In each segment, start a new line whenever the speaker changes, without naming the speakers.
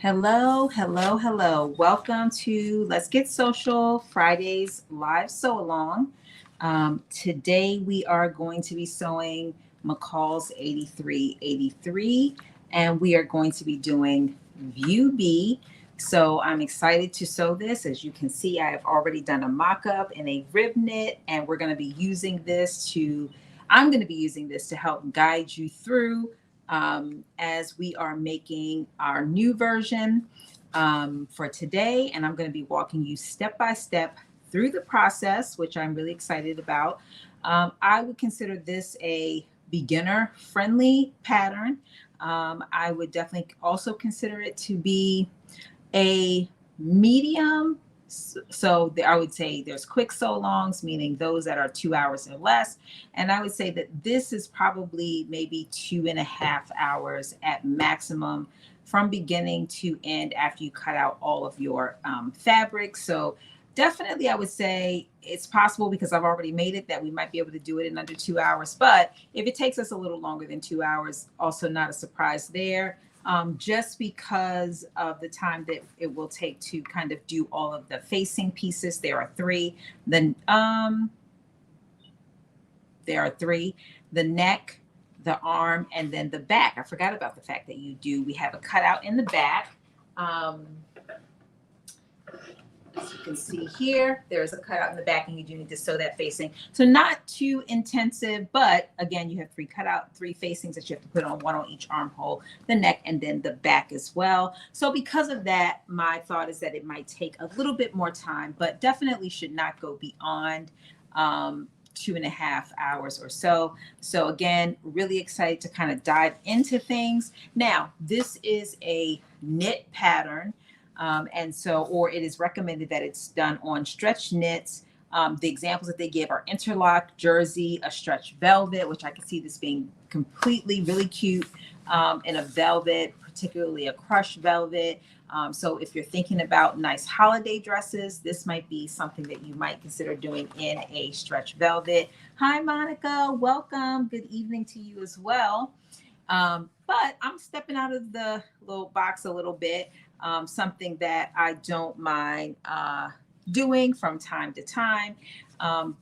Hello, hello, hello. Welcome to Let's Get Social Fridays live sew along. Today we are going to be sewing McCalls 8383 and we are going to be doing View B. So I'm excited to sew this. As you can see, I have already done a mock-up in a rib knit, and we're going to be using this to, I'm going to be using this to help guide you through as we are making our new version for today. And I'm going to be walking you step by step through the process, which I'm really excited about. I would consider this a beginner friendly pattern. I would definitely also consider it to be a medium. So I would say there's quick sew longs, meaning those that are 2 hours or less. And I would say that this is probably maybe 2.5 hours at maximum from beginning to end after you cut out all of your fabric. So definitely I would say it's possible, because I've already made it, that we might be able to do it in under 2 hours. But if it takes us a little longer than 2 hours, also not a surprise there. Just because of the time that it will take to kind of do all of the facing pieces. There are three. Then there are three: the neck, the arm, and then the back. I forgot about the fact that we have a cutout in the back. As you can see here, there's a cutout in the back, and you do need to sew that facing. So not too intensive, but again, you have three facings that you have to put on, one on each armhole, the neck, and then the back as well. So because of that, my thought is that it might take a little bit more time, but definitely should not go beyond 2.5 hours or so. So again, really excited to kind of dive into things. Now, this is a knit pattern. Or it is recommended that it's done on stretch knits. The examples that they give are interlock, jersey, a stretch velvet, which I can see this being completely really cute in a velvet, particularly a crushed velvet. So if you're thinking about nice holiday dresses, this might be something that you might consider doing in a stretch velvet. Hi, Monica. Welcome. Good evening to you as well. But I'm stepping out of the little box a little bit. Something that I don't mind doing from time to time,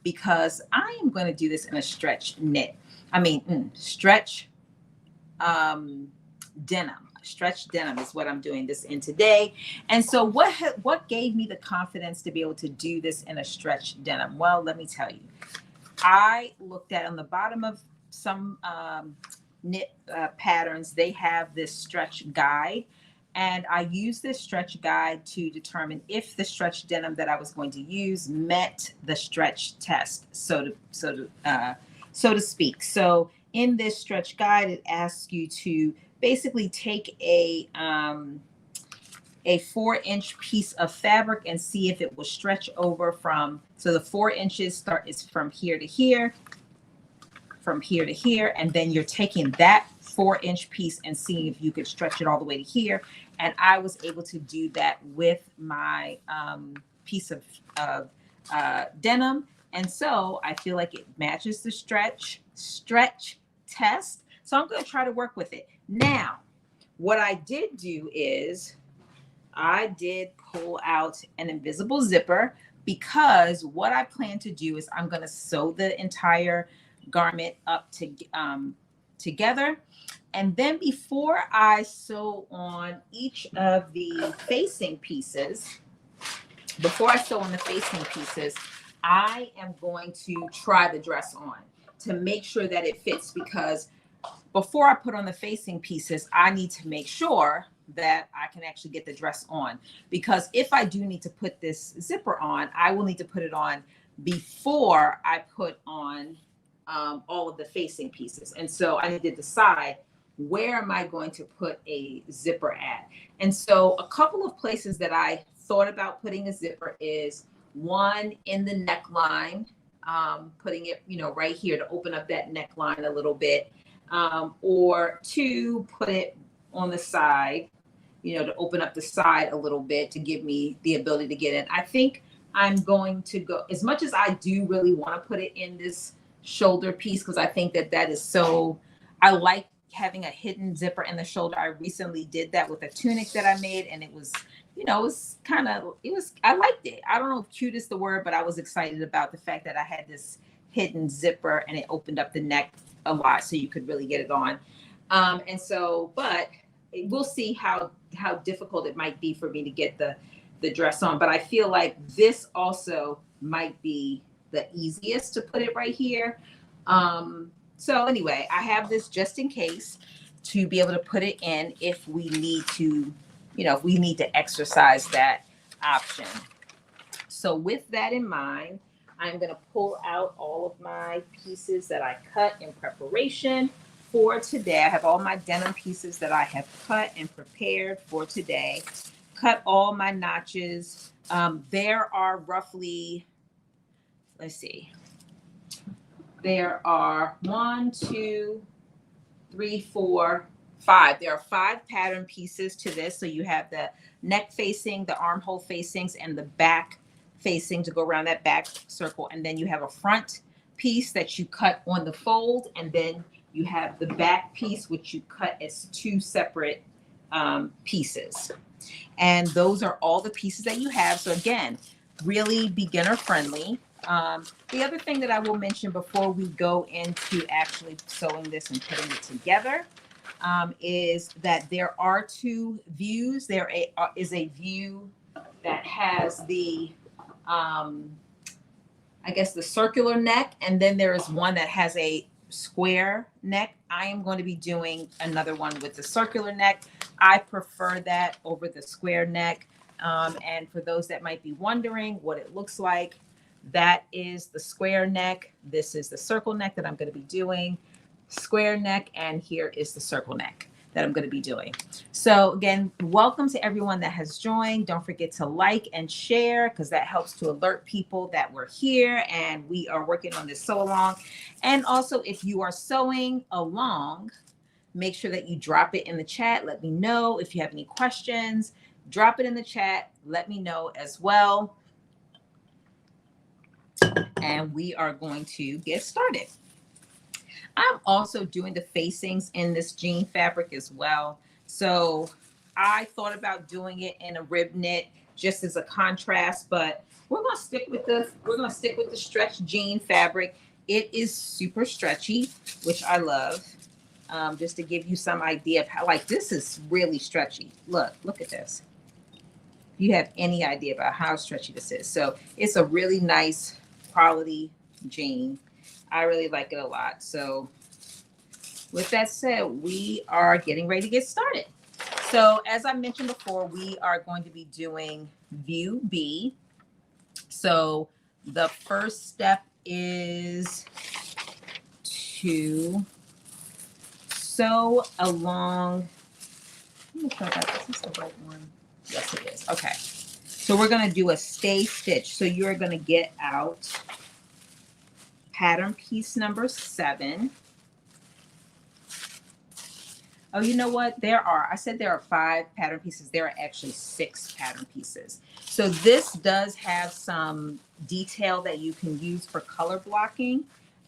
because I am going to do this in a stretch knit. Stretch denim. Stretch denim is what I'm doing this in today. And so what gave me the confidence to be able to do this in a stretch denim? Well, let me tell you. I looked at on the bottom of some knit patterns, they have this stretch guide. And I used this stretch guide to determine if the stretch denim that I was going to use met the stretch test, so to speak. So in this stretch guide, it asks you to basically take a 4-inch piece of fabric and see if it will stretch over from. So the 4 inches is from here to here, from here to here, and then you're taking that 4-inch piece and seeing if you could stretch it all the way to here. And I was able to do that with my piece of denim. And so I feel like it matches the stretch test. So I'm going to try to work with it. Now, what I did do is I did pull out an invisible zipper, because what I plan to do is I'm going to sew the entire garment up together. And then before I sew on each of the facing pieces, I am going to try the dress on to make sure that it fits, because before I put on the facing pieces, I need to make sure that I can actually get the dress on. Because if I do need to put this zipper on, I will need to put it on before I put on all of the facing pieces. And so I need to decide, where am I going to put a zipper at? And so a couple of places that I thought about putting a zipper is, one, in the neckline, putting it, right here to open up that neckline a little bit, or two, put it on the side, to open up the side a little bit to give me the ability to get in. I think I'm going to go, as much as I do really want to put it in this shoulder piece, because I think that is so, I like having a hidden zipper in the shoulder. I recently did that with a tunic that I made, and it was, it was I liked it. I don't know if cute is the word, but I was excited about the fact that I had this hidden zipper and it opened up the neck a lot so you could really get it on. But we'll see how difficult it might be for me to get the dress on. But I feel like this also might be the easiest to put it right here. So anyway, I have this just in case to be able to put it in if we need to, if we need to exercise that option. So with that in mind, I'm going to pull out all of my pieces that I cut in preparation for today. I have all my denim pieces that I have cut and prepared for today. Cut all my notches. There are roughly, let's see. There are 1, 2, 3, 4, 5. There are 5 pattern pieces to this. So you have the neck facing, the armhole facings, and the back facing to go around that back circle. And then you have a front piece that you cut on the fold. And then you have the back piece, which you cut as 2 separate pieces. And those are all the pieces that you have. So again, really beginner friendly. The other thing that I will mention before we go into actually sewing this and putting it together is that there are 2 views. There is a view that has the, I guess, the circular neck, and then there is one that has a square neck. I am going to be doing another one with the circular neck. I prefer that over the square neck. And for those that might be wondering what it looks like, that is the square neck. This is the circle neck that I'm going to be doing. Square neck, and here is the circle neck that I'm going to be doing. So again, welcome to everyone that has joined. Don't forget to like and share, because that helps to alert people that we're here and we are working on this sew along. And also, if you are sewing along, make sure that you drop it in the chat. Let me know if you have any questions. Drop it in the chat. Let me know as well. And we are going to get started. I'm also doing the facings in this jean fabric as well. So I thought about doing it in a rib knit just as a contrast, but we're going to stick with the stretch jean fabric. It is super stretchy, which I love. Just to give you some idea of how, like, this is really stretchy. Look at this. You have any idea about how stretchy this is. So it's a really nice quality jean. I really like it a lot. So with that said, we are getting ready to get started. So as I mentioned before, we are going to be doing view B. So the first step is to sew along. Let me try that. Is this the right one? Yes, it is. Okay. So we're going to do a stay stitch. So you're going to get out pattern piece number 7. Oh, you know what? I said there are 5 pattern pieces. There are actually 6 pattern pieces. So this does have some detail that you can use for color blocking.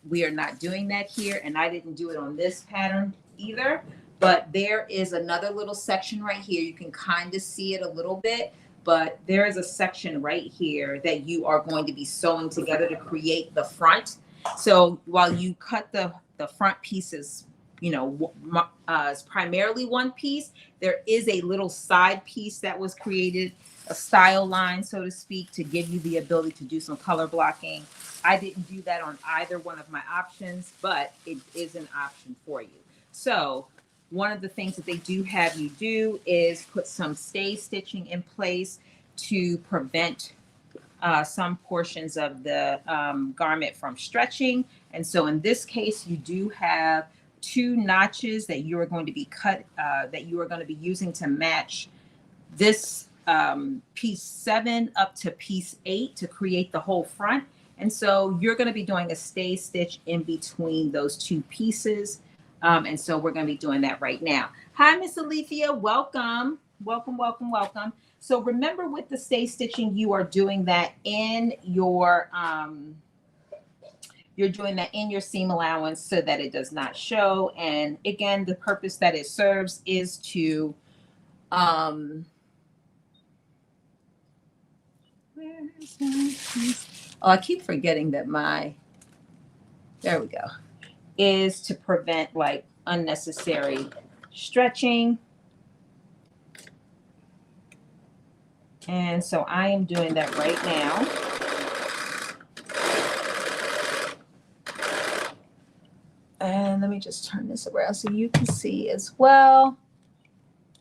We are not doing that here, and I didn't do it on this pattern either. But there is another little section right here. You can kind of see it a little bit, but there is a section right here that you are going to be sewing together to create the front. So while you cut the front pieces, it's primarily one piece, there is a little side piece that was created, a style line, so to speak, to give you the ability to do some color blocking. I didn't do that on either one of my options, but it is an option for you. So one of the things that they do have you do is put some stay stitching in place to prevent some portions of the garment from stretching. And so in this case, you do have 2 notches that you are going to be using to match this piece 7 up to piece 8 to create the whole front. And so you're going to be doing a stay stitch in between those 2 pieces. And so we're going to be doing that right now. Hi, Miss Alethea. Welcome. Welcome. So remember, with the stay stitching, you are doing that in your you're doing that in your seam allowance so that it does not show. And again, the purpose that it serves is to, where is my piece? Oh, I keep forgetting that there we go, is to prevent like unnecessary stretching. And so I am doing that right now. And let me just turn this around so you can see as well.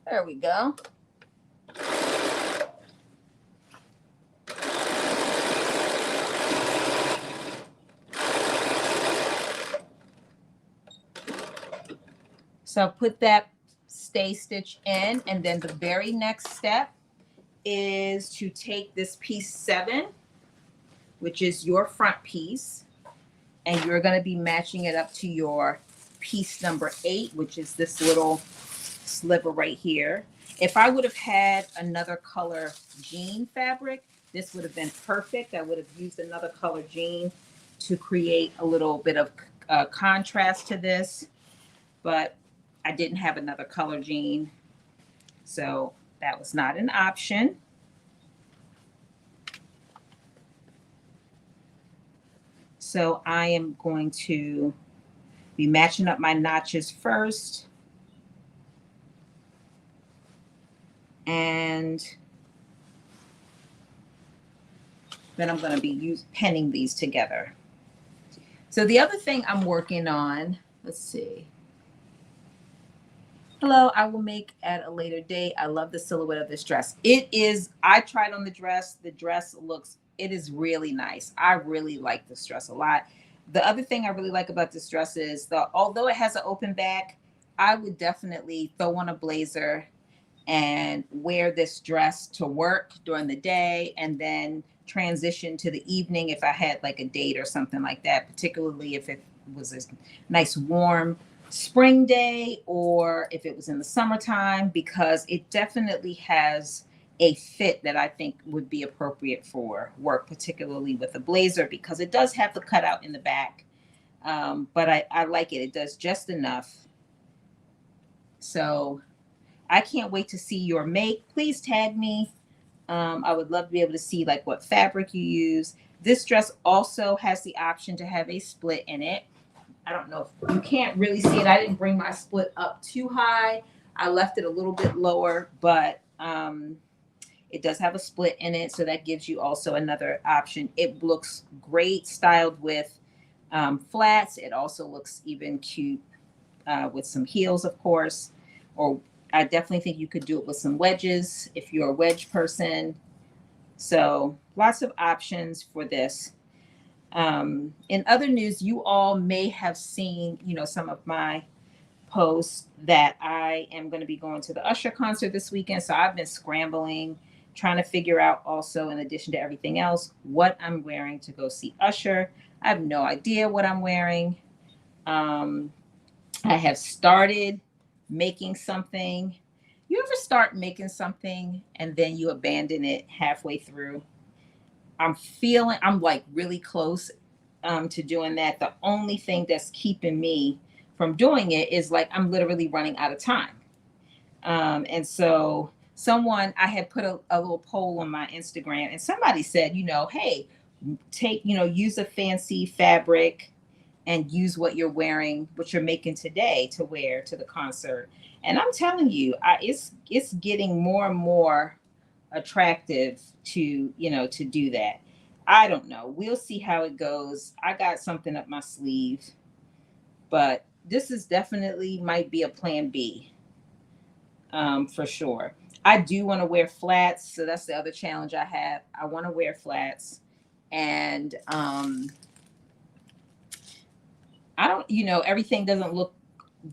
There we go. So put that stay stitch in, and then the very next step is to take this piece 7, which is your front piece, and you're going to be matching it up to your piece number 8, which is this little sliver right here. If I would have had another color jean fabric, this would have been perfect. I would have used another color jean to create a little bit of contrast to this, but I didn't have another color jean, so that was not an option. So I am going to be matching up my notches first. And then I'm going to be penning these together. So the other thing I'm working on, let's see. Hello, I will make at a later date. I love the silhouette of this dress. I tried on the dress. The dress it is really nice. I really like this dress a lot. The other thing I really like about this dress is although it has an open back, I would definitely throw on a blazer and wear this dress to work during the day and then transition to the evening if I had like a date or something like that, particularly if it was a nice warm spring day or if it was in the summertime, because it definitely has a fit that I think would be appropriate for work, particularly with a blazer, because it does have the cutout in the back. But I like it. It does just enough. So I can't wait to see your make. Please tag me. I would love to be able to see like what fabric you use. This dress also has the option to have a split in it. I don't know if you can't really see it. I didn't bring my split up too high. I left it a little bit lower, but it does have a split in it. So that gives you also another option. It looks great styled with flats. It also looks even cute with some heels, of course, or I definitely think you could do it with some wedges if you're a wedge person. So lots of options for this. In other news, you all may have seen, some of my posts that I am going to be going to the Usher concert this weekend. So I've been scrambling, trying to figure out also, in addition to everything else, what I'm wearing to go see Usher. I have no idea what I'm wearing. I have started making something. You ever start making something and then you abandon it halfway through? I'm like really close to doing that. The only thing that's keeping me from doing it is like I'm literally running out of time. And so I had put a little poll on my Instagram, and somebody said, hey, use a fancy fabric and use what you're wearing, what you're making today to wear to the concert. And I'm telling you, it's getting more and more attractive to do that. I don't know. We'll see how it goes. I got something up my sleeve, but this is definitely might be a plan B for sure. I do want to wear flats, so that's the other challenge I have. I want to wear flats, and I don't, everything doesn't look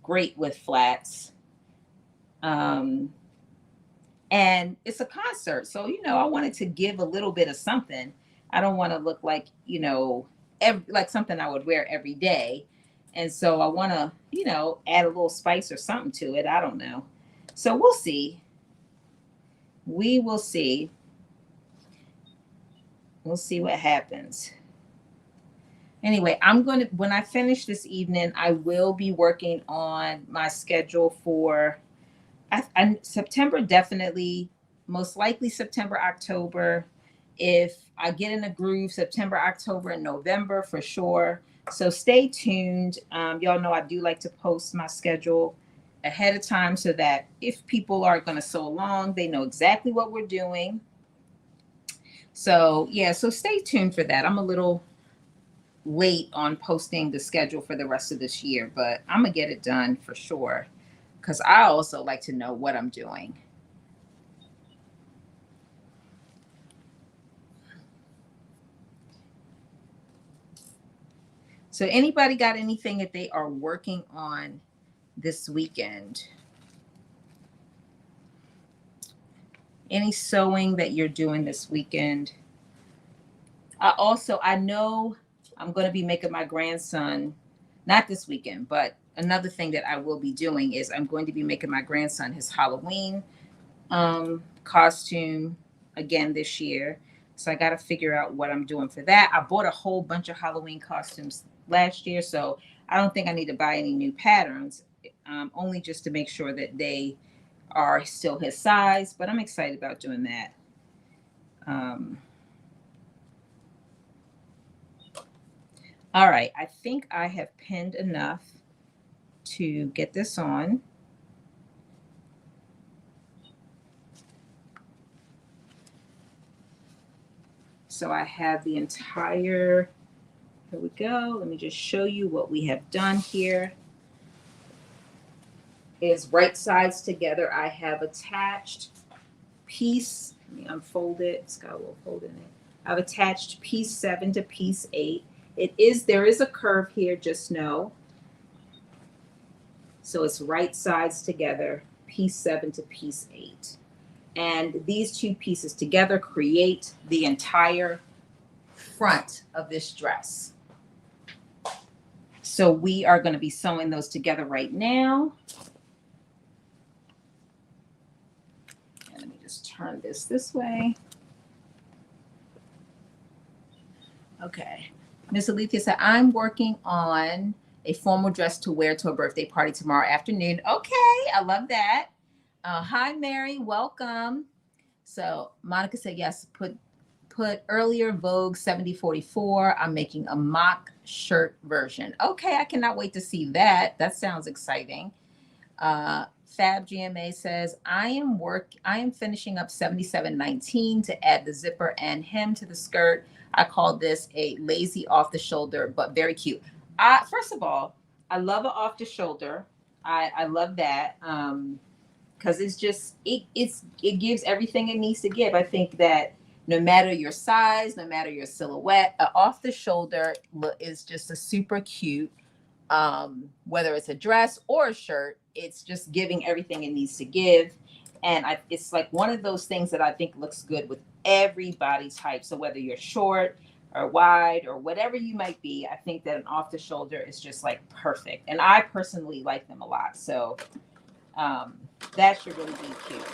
great with flats. And it's a concert. So, I wanted to give a little bit of something. I don't want to look like, like something I would wear every day. And so I want to, add a little spice or something to it. I don't know. So we'll see. We will see. We'll see what happens. Anyway, when I finish this evening, I will be working on my schedule for September, definitely, most likely September, October. If I get in a groove, September, October, and November for sure. So stay tuned. Y'all know I do like to post my schedule ahead of time so that if people are going to sew along, they know exactly what we're doing. So yeah, so stay tuned for that. I'm a little late on posting the schedule for the rest of this year, but I'm gonna get it done for sure because I also like to know what I'm doing. So anybody got anything that they are working on this weekend? Any sewing that you're doing this weekend? I know I'm going to be making my grandson, not this weekend, but another thing that I will be doing is I'm going to be making my grandson his Halloween costume again this year. So I got to figure out what I'm doing for that. I bought a whole bunch of Halloween costumes last year, so I don't think I need to buy any new patterns, only just to make sure that they are still his size. But I'm excited about doing that. All right, I think I have pinned enough to get this on. So I have the entire, here we go. Let me just show you what we have done here. Is right sides together. I have attached piece, let me unfold it. It's got a little fold in it. I've attached piece 7 to piece 8. There is a curve here, just know. So it's right sides together, piece 7 to piece 8. And these two pieces together create the entire front of this dress. So we are going to be sewing those together right now. And let me just turn this way. Okay. Miss Alethea said, I'm working on a formal dress to wear to a birthday party tomorrow afternoon. Okay, I love that. Hi, Mary, welcome. So Monica said, yes, put earlier Vogue 7044. I'm making a mock shirt version. Okay, I cannot wait to see that. That sounds exciting. Fab GMA says, I am finishing up 7719 to add the zipper and hem to the skirt. I call this a lazy off the shoulder, but very cute. First of all, I love an off the shoulder. I love that. Because it's just it gives everything it needs to give. I think that no matter your size, no matter your silhouette, off the shoulder is just a super cute. Whether it's a dress or a shirt, it's just giving everything it needs to give. And it's like one of those things that I think looks good with every body type. So whether you're short or wide or whatever you might be, I think that an off the shoulder is just like perfect. And I personally like them a lot. So that should really be cute.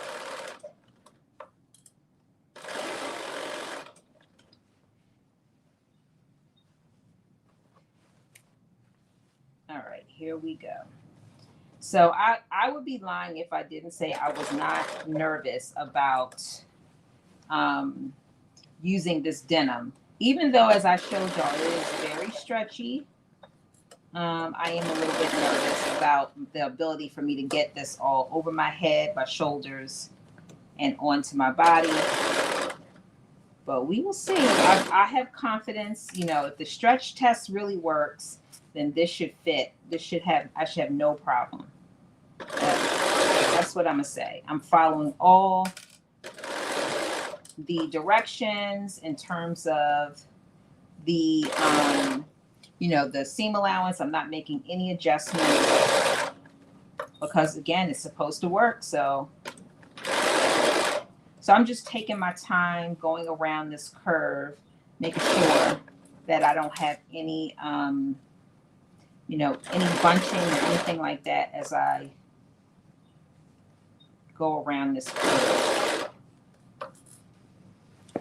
All right, here we go. So I would be lying if I didn't say I was not nervous about using this denim. Even though, as I showed y'all, it is very stretchy. I am a little bit nervous about the ability for me to get this all over my head, my shoulders, and onto my body. But we will see. I have confidence. You know, if the stretch test really works, then this should fit. I should have no problem. That's what I'm gonna say. I'm following all the directions in terms of the the seam allowance. I'm not making any adjustments because again, it's supposed to work. So I'm just taking my time going around this curve, making sure that I don't have any any bunching or anything like that as I go around this curve.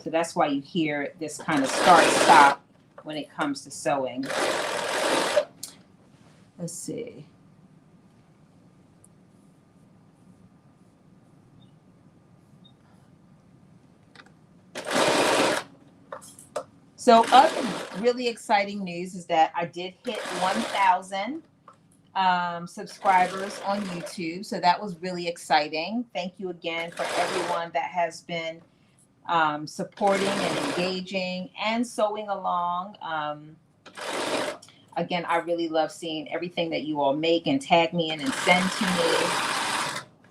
So that's why you hear this kind of start-stop when it comes to sewing. Let's see. So other really exciting news is that I did hit 1,000 subscribers on YouTube. So that was really exciting. Thank you again for everyone that has been supporting and engaging and sewing along. Again, I really love seeing everything that you all make and tag me in and send to me.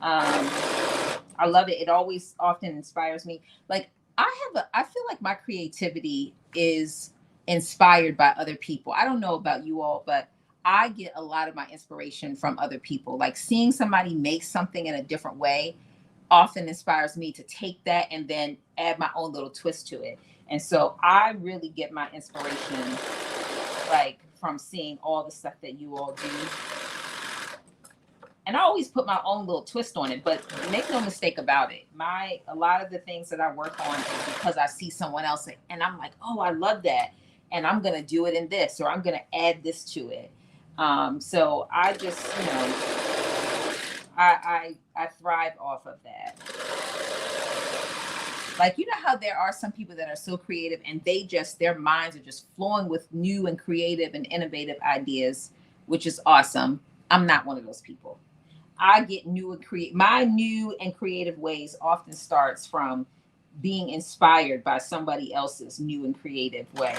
I love it. It always often inspires me. Like I feel like my creativity is inspired by other people. I don't know about you all, but I get a lot of my inspiration from other people. Like seeing somebody make something in a different way often inspires me to take that and then add my own little twist to it. And so I really get my inspiration like from seeing all the stuff that you all do. And I always put my own little twist on it, but make no mistake about it. A lot of the things that I work on is because I see someone else and I'm like, oh, I love that. And I'm going to do it in this, or I'm going to add this to it. So I just, I thrive off of that. Like, you know how there are some people that are so creative and their minds are just flowing with new and creative and innovative ideas, which is awesome. I'm not one of those people. I get my new and creative ways often starts from being inspired by somebody else's new and creative way.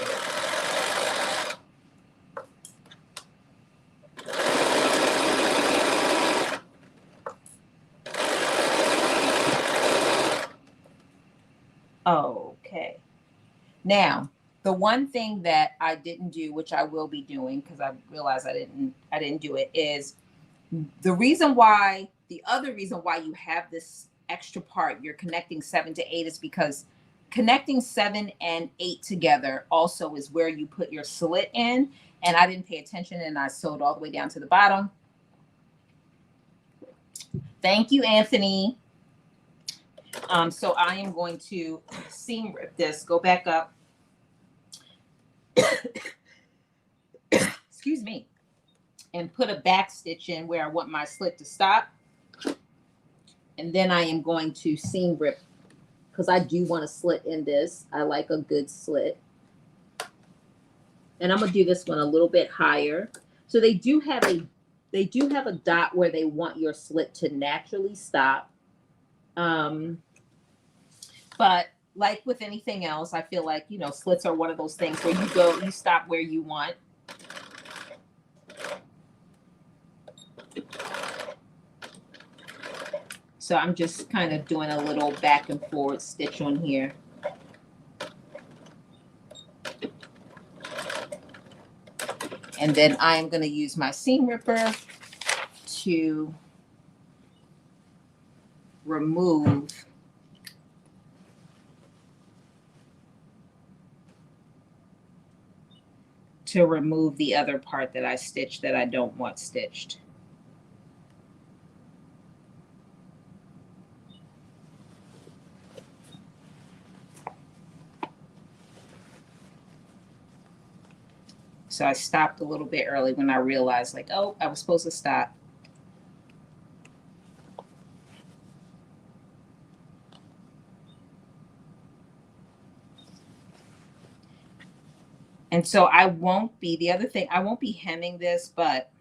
Okay. Now, the one thing that I didn't do, which I will be doing because I realized I didn't do it, is the other reason why you have this extra part, you're connecting 7 to 8, is because connecting 7 and 8 together also is where you put your slit in. And I didn't pay attention and I sewed all the way down to the bottom. Thank you, Anthony. So I am going to seam rip this, go back up. Excuse me. And put a back stitch in where I want my slit to stop. And then I am going to seam rip because I do want a slit in this. I like a good slit. And I'm going to do this one a little bit higher. So they do have a dot where they want your slit to naturally stop. But like with anything else, I feel like, slits are one of those things where you stop where you want. So I'm just kind of doing a little back and forward stitch on here. And then I'm going to use my seam ripper to remove the other part that I stitched that I don't want stitched. So I stopped a little bit early when I realized, like, oh, I was supposed to stop. And so I won't be hemming this, but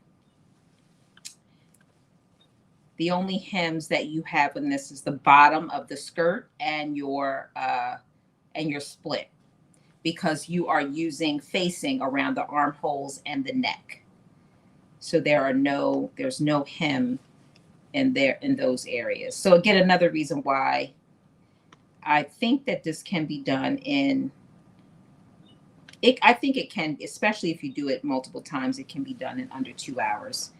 the only hems that you have in this is the bottom of the skirt and your split, because you are using facing around the armholes and the neck. So there's no hem in those areas. So again, another reason why I think that this can be done I think it can, especially if you do it multiple times, it can be done in under 2 hours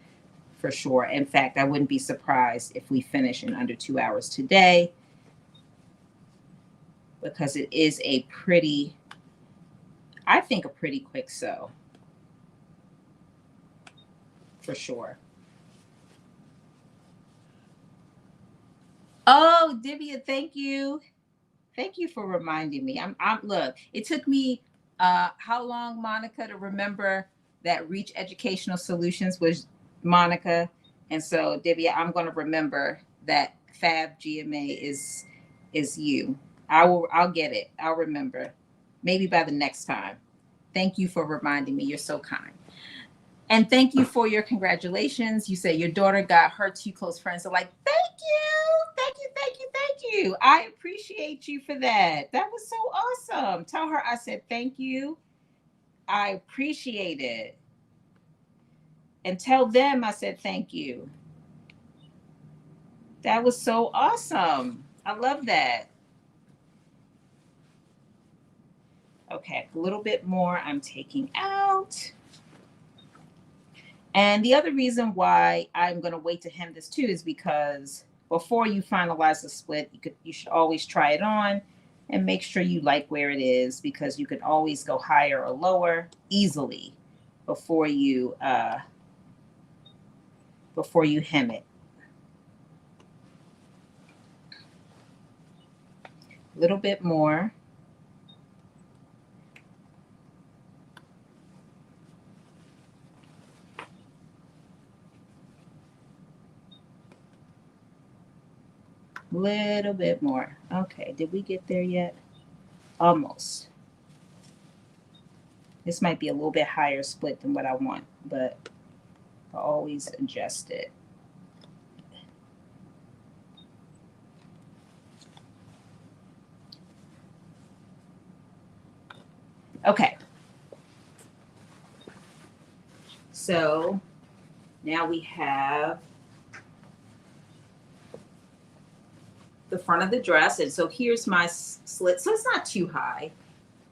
for sure. In fact, I wouldn't be surprised if we finish in under 2 hours today, because it is I think a pretty quick sew for sure. Oh, Divya, thank you. Thank you for reminding me. Look, it took me How long, Monica, to remember that Reach Educational Solutions was Monica? And so, Divya, I'm going to remember that Fab GMA is you. I'll get it. I'll remember. Maybe by the next time. Thank you for reminding me. You're so kind. And thank you for your congratulations. You say your daughter got her two close friends. So like, thank you, thank you, thank you, thank you. I appreciate you for that. That was so awesome. Tell her I said thank you. I appreciate it. And tell them I said thank you. That was so awesome. I love that. Okay, a little bit more I'm taking out. And the other reason why I'm going to wait to hem this too is because before you finalize the split, you should always try it on and make sure you like where it is, because you can always go higher or lower easily before you hem it. A little bit more. Little bit more. Okay, did we get there yet? Almost. This might be a little bit higher split than what I want, but I'll always adjust it. Okay. So now we have the front of the dress. And so here's my slit. So it's not too high.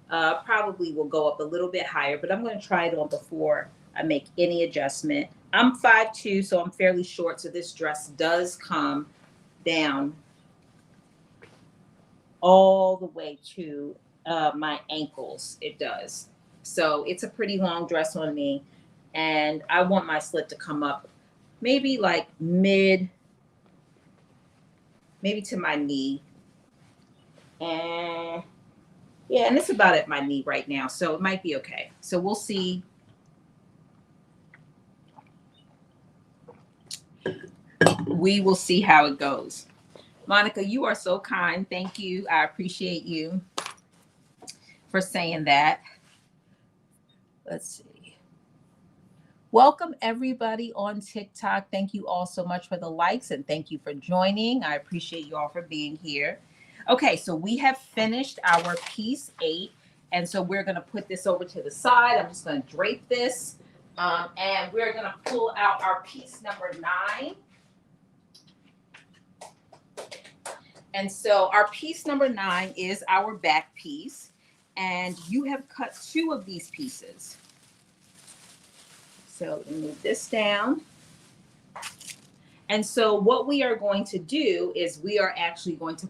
Probably will go up a little bit higher, but I'm going to try it on before I make any adjustment. I'm 5'2", so I'm fairly short. So this dress does come down all the way to my ankles. It does. So it's a pretty long dress on me. And I want my slit to come up maybe like maybe to my knee. And yeah, and it's about at my knee right now, so it might be okay. So we'll see. We will see how it goes. Monica, you are so kind. Thank you. I appreciate you for saying that. Let's see. Welcome everybody on TikTok. Thank you all so much for the likes, and thank you for joining. I appreciate you all for being here. Okay, so we have finished our piece 8, and so we're going to put this over to the side. I'm just going to drape this, and we're going to pull out our piece number 9. And so our piece number 9 is our back piece, and you have cut 2 of these pieces. So let me move this down. And so what we are going to do is we are actually going to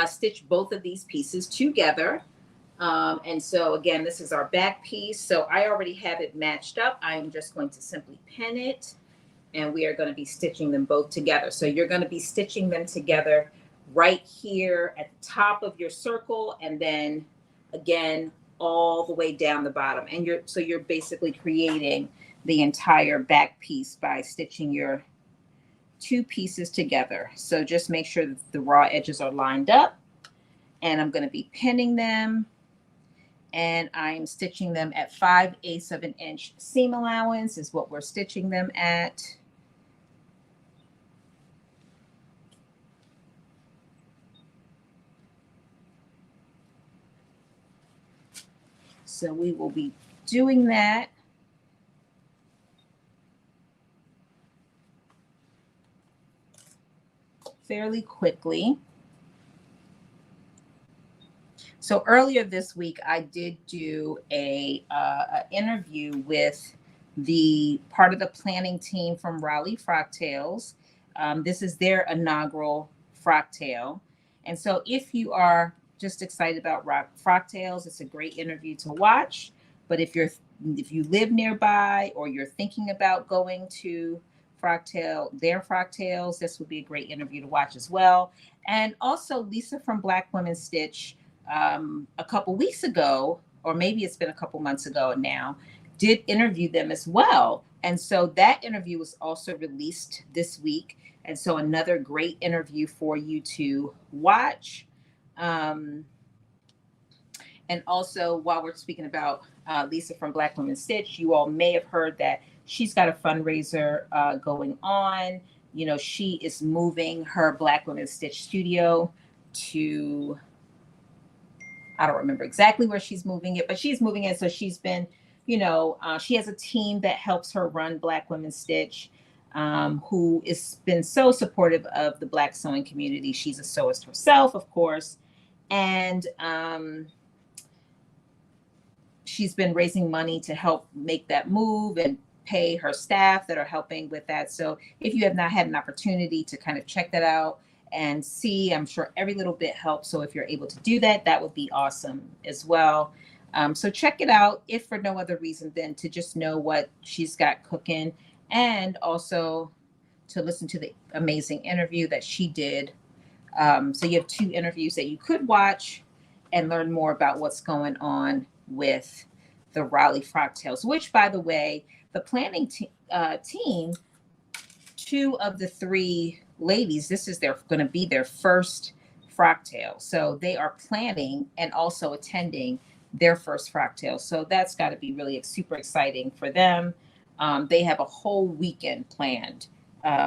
stitch both of these pieces together. And so again, this is our back piece. So I already have it matched up. I am just going to simply pin it, and we are going to be stitching them both together. So you're going to be stitching them together right here at the top of your circle, and then again all the way down the bottom. And you're basically creating the entire back piece by stitching your 2 pieces together. So just make sure that the raw edges are lined up, and I'm going to be pinning them, and I'm stitching them at 5/8 of an inch seam allowance is what we're stitching them at. So we will be doing that. Fairly quickly. So earlier this week, I did do an interview with the part of the planning team from Raleigh Frock Tales. This is their inaugural frock tale. And so if you are just excited about Frock Tales, it's a great interview to watch. But if you live nearby, or you're thinking about going to their Frock Tales, this would be a great interview to watch as well. And also Lisa from Black Women Stitch, a couple weeks ago, or maybe it's been a couple months ago now, did interview them as well. And so that interview was also released this week. And so another great interview for you to watch. Um, and also, while we're speaking about Lisa from Black Women Stitch, you all may have heard that she's got a fundraiser going on. You know, she is moving her Black Women Stitch studio to, I don't remember exactly where she's moving it, but she's moving it. So she's been, she has a team that helps her run Black Women Stitch, who has been so supportive of the Black sewing community. She's a sewist herself, of course. And she's been raising money to help make that move and pay her staff that are helping with that. So if you have not had an opportunity to kind of check that out and see, I'm sure every little bit helps. So if you're able to do that, that would be awesome as well. So check it out, if for no other reason than to just know what she's got cooking, and also to listen to the amazing interview that she did. So you have 2 interviews that you could watch and learn more about what's going on with the Raleigh Frocktails, which, by the way, the planning team, 2 of the 3 ladies, this is going to be their first Frocktail. So they are planning and also attending their first Frocktail. So that's got to be really super exciting for them. They have a whole weekend planned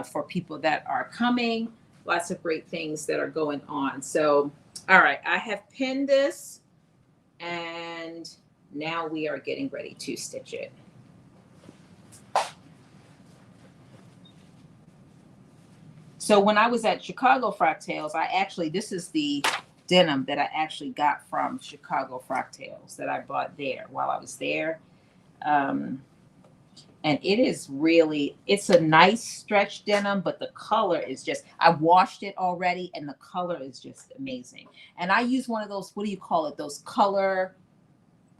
for people that are coming. Lots of great things that are going on. So, all right, I have pinned this, and now we are getting ready to stitch it. So when I was at Chicago Frocktails, this is the denim that I actually got from Chicago Frocktails that I bought there while I was there. And it's a nice stretch denim, but the color is just, I washed it already and the color is just amazing. And I use one of those, what do you call it? Those color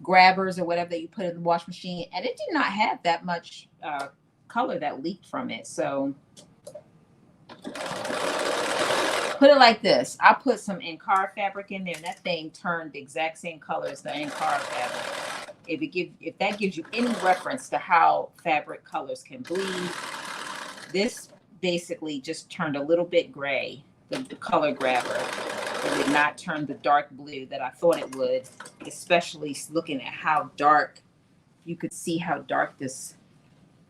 grabbers or whatever that you put in the wash machine. And it did not have that much color that leaked from it. So put it like this. I put some Encar fabric in there and that thing turned the exact same color as the Encar fabric. If that gives you any reference to how fabric colors can bleed, this basically just turned a little bit gray, the color grabber. It did not turn the dark blue that I thought it would, especially looking at how dark, you could see how dark this,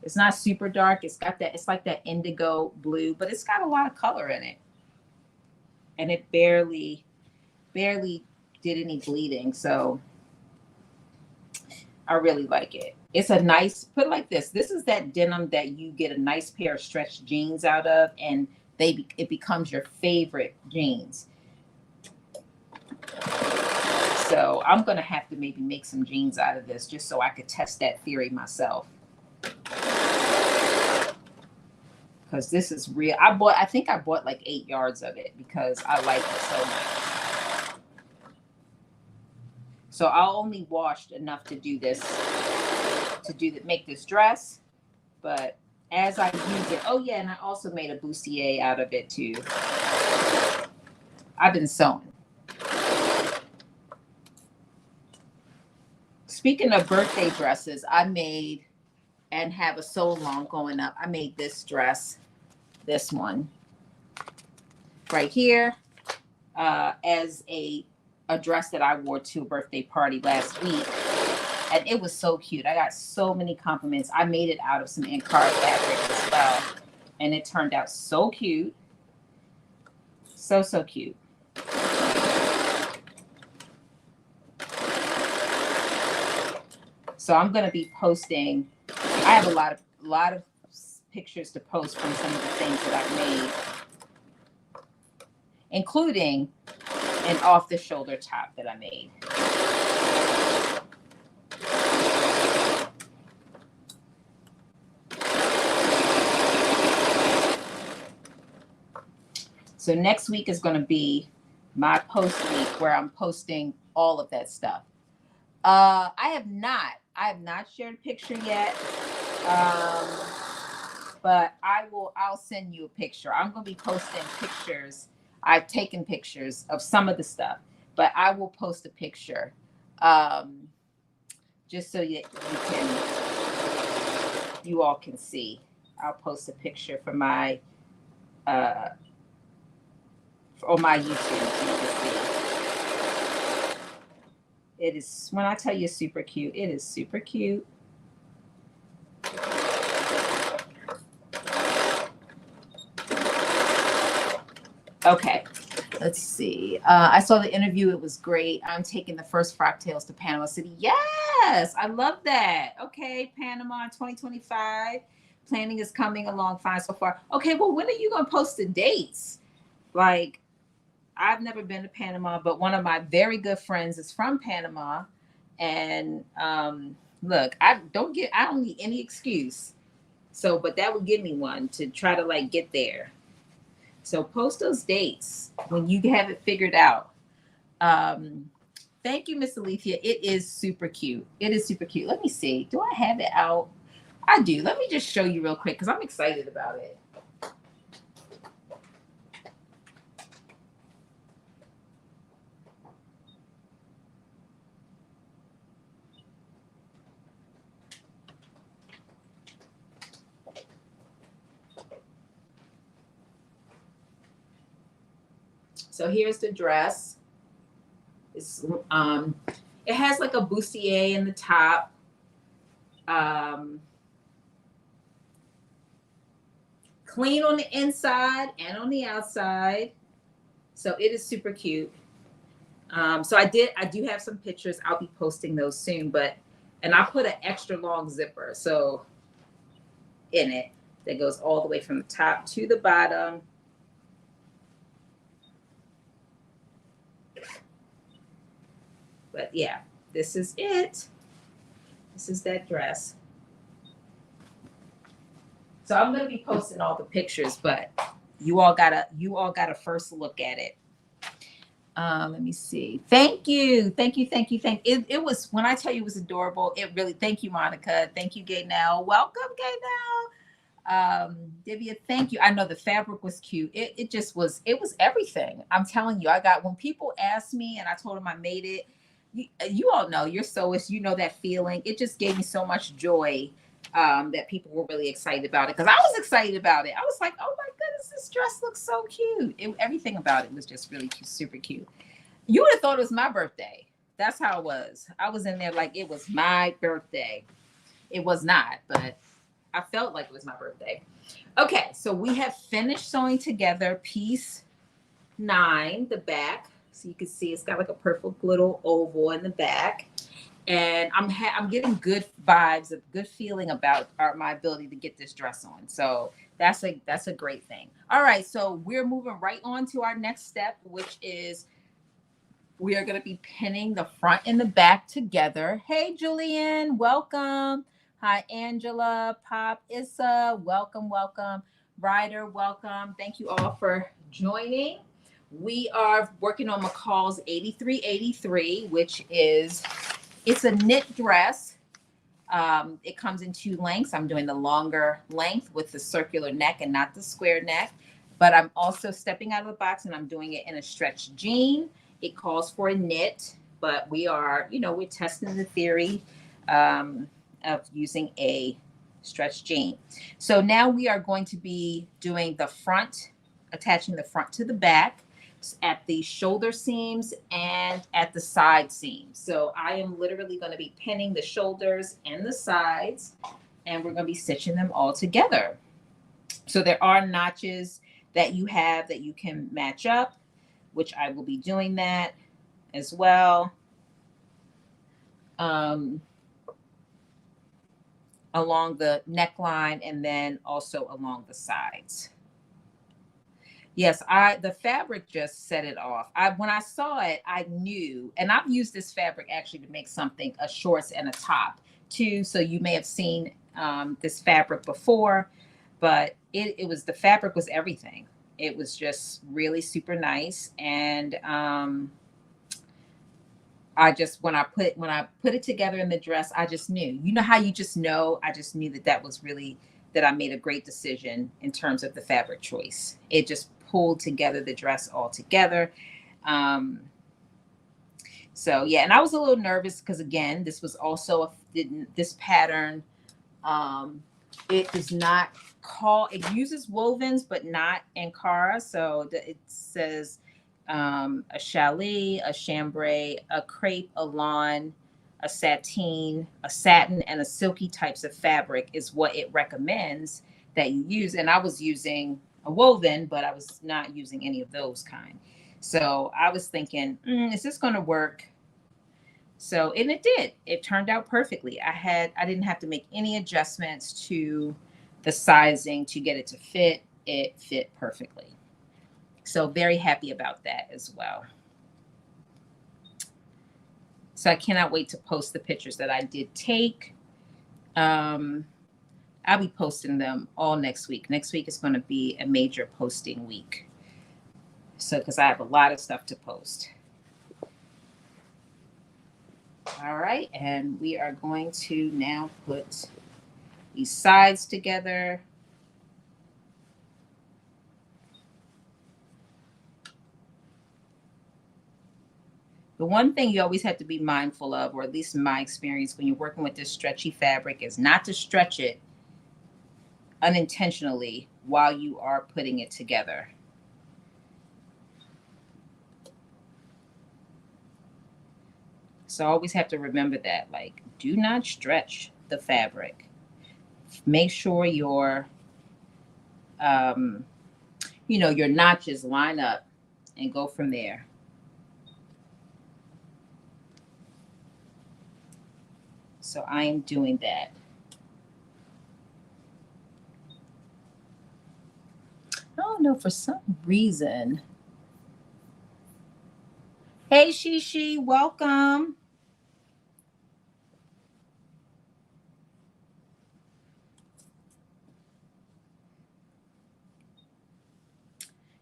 it's not super dark. It's got that, it's like that indigo blue, but it's got a lot of color in it. And it barely did any bleeding. So I really like it. It's a nice, put it like this. This is that denim that you get a nice pair of stretched jeans out of, and it becomes your favorite jeans. So I'm going to have to maybe make some jeans out of this just so I could test that theory myself. Because this is real. I think I bought like 8 yards of it because I like it so much. So I only washed enough to do this, make this dress. But as I use it, oh yeah, and I also made a bustier out of it too. I've been sewing. Speaking of birthday dresses, I made and have a sew along going up. I made this dress, this one right here, as a dress that I wore to a birthday party last week. And it was so cute. I got so many compliments. I made it out of some Encar fabric as well. And it turned out so cute. So cute. So I'm going to be posting. I have a lot of pictures to post from some of the things that I've made, including an off-the-shoulder top that I made. So next week is going to be my post week where I'm posting all of that stuff. I have not shared a picture yet. But I'll send you a picture. I'm going to be posting pictures. I've taken pictures of some of the stuff, but I will post a picture just so you all can see. I'll post a picture for my on my YouTube. So you can see. It is, when I tell you super cute, it is super cute. Okay, let's see. I saw the interview. It was great. I'm taking the first Frocktails to Panama City. Yes, I love that. Okay, Panama 2025. Planning is coming along fine so far. Okay, well, when are you going to post the dates? Like, I've never been to Panama, but one of my very good friends is from Panama. And look, I don't need any excuse. So, but that would give me one to try to like get there. So post those dates when you have it figured out. Thank you, Miss Alethea. It is super cute. It is super cute. Let me see. Do I have it out? I do. Let me just show you real quick because I'm excited about it. So here's the dress. It's it has like a bustier in the top. Clean on the inside and on the outside. So it is super cute. So I do have some pictures. I'll be posting those soon, and I put an extra long zipper so in it that goes all the way from the top to the bottom. But yeah, this is it. This is that dress. So I'm gonna be posting all the pictures, but you all gotta first look at it. Let me see. Thank you. It was, when I tell you it was adorable, it really, thank you, Monica. Thank you, Gaynell. Welcome, Gaynell. Divya, thank you. I know the fabric was cute. It just was, it was everything. I'm telling you, when people asked me and I told them I made it, you all know, you're sewists, you know that feeling. It just gave me so much joy that people were really excited about it, because I was excited about it. I was like, oh my goodness, this dress looks so cute. Everything about it was just really cute, super cute. You would have thought it was my birthday. That's how it was. I was in there like it was my birthday. It was not, but I felt like it was my birthday. Okay, so we have finished sewing together piece 9, the back. So you can see it's got like a perfect little oval in the back. And I'm getting good vibes, a good feeling about my ability to get this dress on. So that's a great thing. All right, so we're moving right on to our next step, which is we are going to be pinning the front and the back together. Hey, Julian, welcome. Hi, Angela, Pop, Issa, welcome. Ryder, welcome. Thank you all for joining. We are working on McCalls 8383, which is, it's a knit dress. It comes in 2 lengths. I'm doing the longer length with the circular neck and not the square neck. But I'm also stepping out of the box and I'm doing it in a stretch jean. It calls for a knit, but we are, we're testing the theory of using a stretch jean. So now we are going to be doing the front, attaching the front to the back at the shoulder seams and at the side seams. So I am literally going to be pinning the shoulders and the sides, and we're going to be stitching them all together. So there are notches that you have that you can match up, which I will be doing that as well. Along the neckline and then also along the sides. Yes, the fabric just set it off. When I saw it, I knew, and I've used this fabric actually to make something, a shorts and a top too. So you may have seen this fabric before, but the fabric was everything. It was just really super nice. And when I put it together in the dress, I just knew, how you just know, I just knew that I made a great decision in terms of the fabric choice. It just pulled together the dress all together. So yeah, and I was a little nervous because again, this was also this pattern. Um, it does not call. It uses wovens, but not Ankara. So it says a challis, a chambray, a crepe, a lawn, a satin, and a silky types of fabric is what it recommends that you use. And I was using a woven, but I was not using any of those kind. So I was thinking, is this going to work? So, and it did. It turned out perfectly. I didn't have to make any adjustments to the sizing to get it to fit. It fit perfectly. So, very happy about that as well. So, I cannot wait to post the pictures that I did take. Um, I'll be posting them all next week. Next week is going to be a major posting week. So, because I have a lot of stuff to post. All right. And we are going to now put these sides together. The one thing you always have to be mindful of, or at least in my experience, when you're working with this stretchy fabric, is not to stretch it unintentionally while you are putting it together. So I always have to remember that, like, do not stretch the fabric. Make sure um, your notches line up and go from there. So I am doing that. Oh no, for some reason. Hey Shishi, welcome.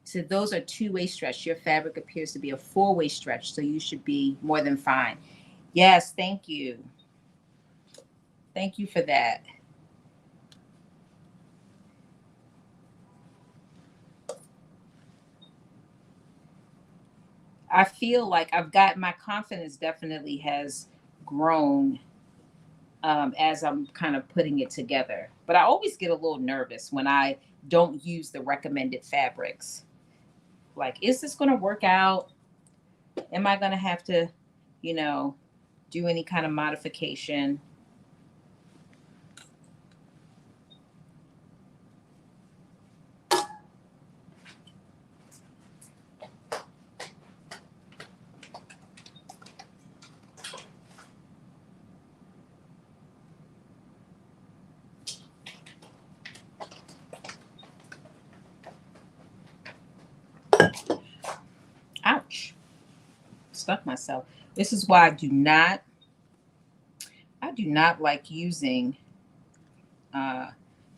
So those are two-way stretch. Your fabric appears to be a four-way stretch, so you should be more than fine. Yes, thank you. Thank you for that. I feel like my confidence definitely has grown as I'm kind of putting it together. But I always get a little nervous when I don't use the recommended fabrics. Like, is this going to work out? Am I going to have to, you know, do any kind of modification? Ouch. Stuck myself. This is why I do not like using uh,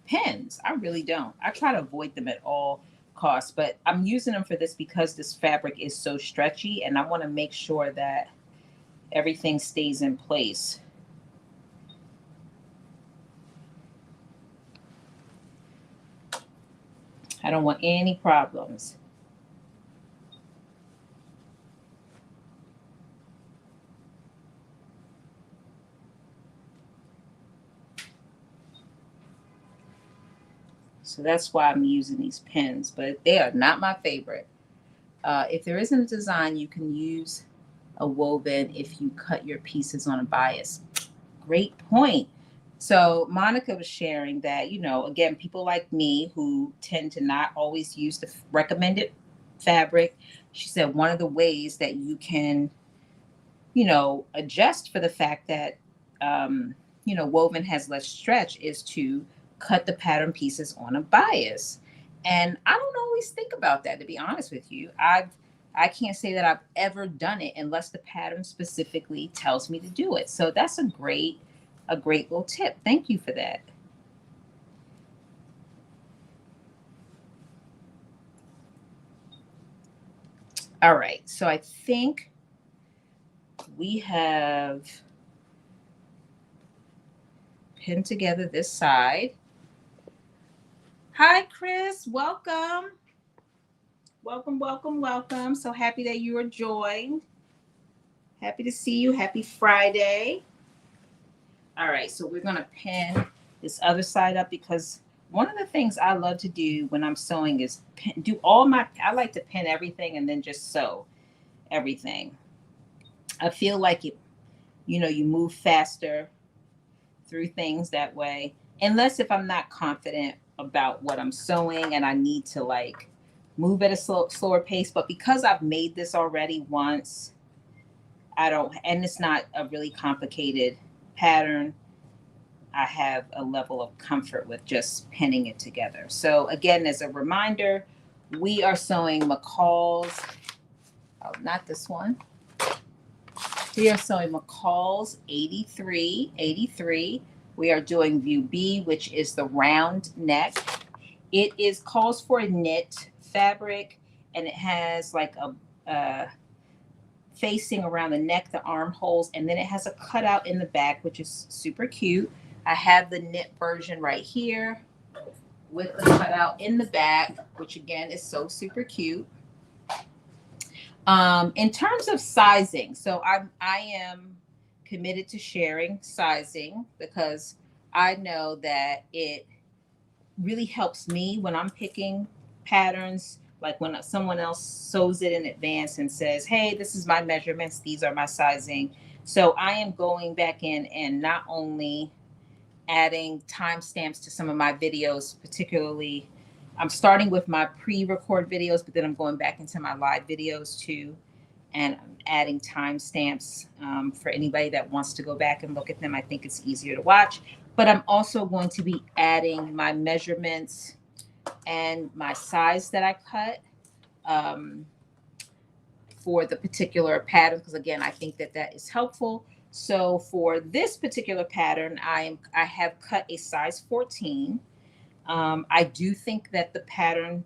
pens. I really don't. I try to avoid them at all costs, but I'm using them for this because this fabric is so stretchy and I want to make sure that everything stays in place. I don't want any problems. So that's why I'm using these pens, but they are not my favorite. If there isn't a design, you can use a woven if you cut your pieces on a bias. Great point. So Monica was sharing that, again, people like me who tend to not always use the recommended fabric. She said one of the ways that you can, adjust for the fact that, woven has less stretch is to cut the pattern pieces on a bias. And I don't always think about that, to be honest with you. I can't say that I've ever done it unless the pattern specifically tells me to do it. So that's a great little tip. Thank you for that. All right. So I think we have pinned together this side. Hi, Chris. Welcome. Welcome, welcome, welcome. So happy that you are joined. Happy to see you. Happy Friday. All right, so we're gonna pin this other side up because one of the things I love to do when I'm sewing is I like to pin everything and then just sew everything. I feel like you move faster through things that way. Unless if I'm not confident about what I'm sewing and I need to like move at a slower pace. But because I've made this already once, I don't, and it's not a really complicated pattern. I have a level of comfort with just pinning it together. So again, as a reminder, we are sewing McCalls. Oh, not this one. We are sewing McCalls 83. We are doing view B, which is the round neck. It calls for a knit fabric, and it has like a facing around the neck, the armholes, and then it has a cutout in the back, which is super cute. I have the knit version right here with the cutout in the back, which again is so super cute. In terms of sizing, so I am committed to sharing sizing because I know that it really helps me when I'm picking patterns. Like when someone else sews it in advance and says, "Hey, this is my measurements. These are my sizing." So I am going back in and not only adding timestamps to some of my videos, particularly I'm starting with my pre-record videos, but then I'm going back into my live videos too, and I'm adding timestamps for anybody that wants to go back and look at them. I think it's easier to watch, but I'm also going to be adding my measurements and my size that I cut for the particular pattern, because again, I think that is helpful. So for this particular pattern, I have cut a size 14. I do think that the pattern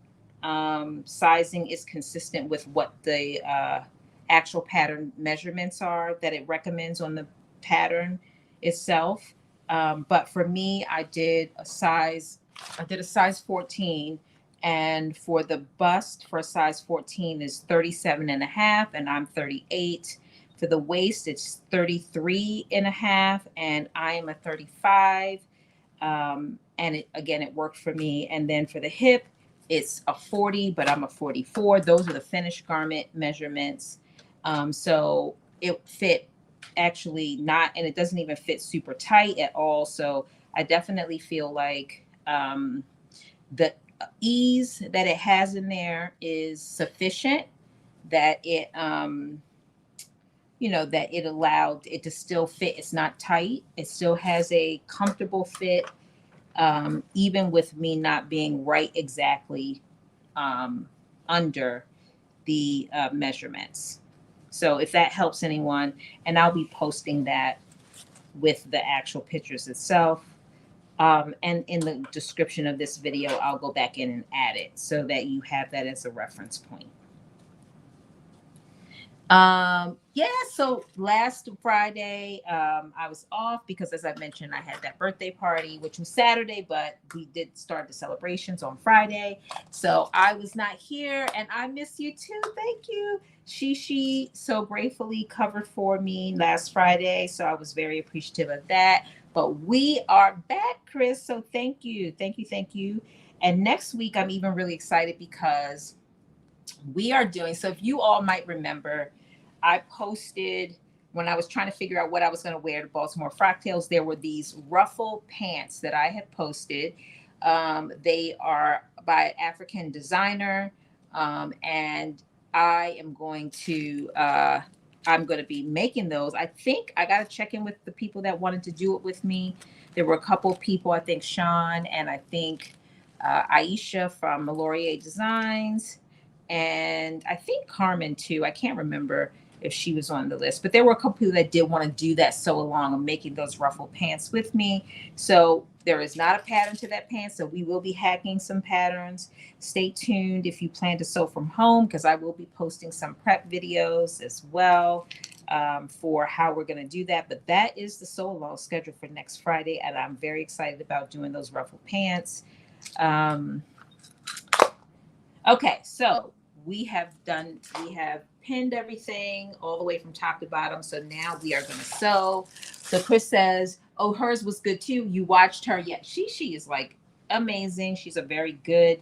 sizing is consistent with what the actual pattern measurements are that it recommends on the pattern itself. But for me, I did a size 14, and for the bust for a size 14 is 37 and a half, and I'm 38. For the waist, it's 33 and a half, and I am a 35. And it worked for me. And then for the hip, it's a 40, but I'm a 44. Those are the finished garment measurements. So it fit actually not, and it doesn't even fit super tight at all. So I definitely feel like the ease that it has in there is sufficient, that it that it allowed it to still fit. It's not tight. It still has a comfortable fit, even with me not being right exactly under the measurements. So if that helps anyone, and I'll be posting that with the actual pictures itself. And in the description of this video, I'll go back in and add it so that you have that as a reference point. So last Friday, I was off because, as I mentioned, I had that birthday party, which was Saturday, but we did start the celebrations on Friday. So I was not here, and I miss you too. Thank you. She so gratefully covered for me last Friday. So I was very appreciative of that. But we are back, Chris. So thank you. Thank you. Thank you. And next week, I'm even really excited because we are doing, so if you all might remember, I posted when I was trying to figure out what I was going to wear to Baltimore Frocktails, there were these ruffle pants that I had posted. They are by an African designer, and I am going to be making those. I think I got to check in with the people that wanted to do it with me. There were a couple of people, I think Sean and I think Aisha from Laurier Designs, and I think Carmen too. I can't remember if she was on the list, but there were a couple people that did want to do that sew along and making those ruffle pants with me. So there is not a pattern to that pants, so we will be hacking some patterns. Stay tuned if you plan to sew from home, because I will be posting some prep videos as well for how we're going to do that. But that is the sew along schedule for next Friday, and I'm very excited about doing those ruffle pants. Okay, so we have pinned everything all the way from top to bottom. So now we are going to sew. So Chris says, oh, hers was good too. You watched her. Yeah, she is like amazing. She's a very good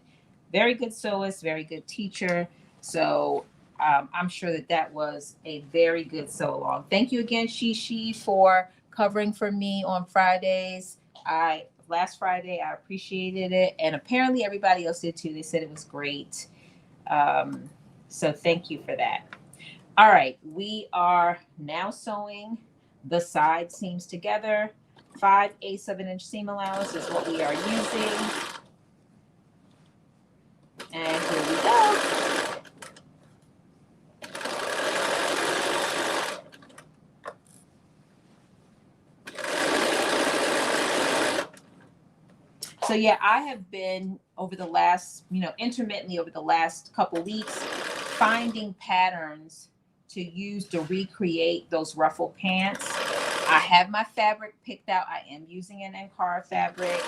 sewist, very good teacher. So I'm sure that was a very good sew along. Thank you again, Shishi, for covering for me on Fridays. Last Friday I appreciated it, and apparently everybody else did too. They said it was great. So thank you for that. All right, we are now sewing the side seams together. 5/8 of an inch seam allowance is what we are using. And here we go. So yeah, I have been over the last, intermittently over the last couple weeks, finding patterns to use to recreate those ruffle pants. I have my fabric picked out. I am using an Ankara fabric,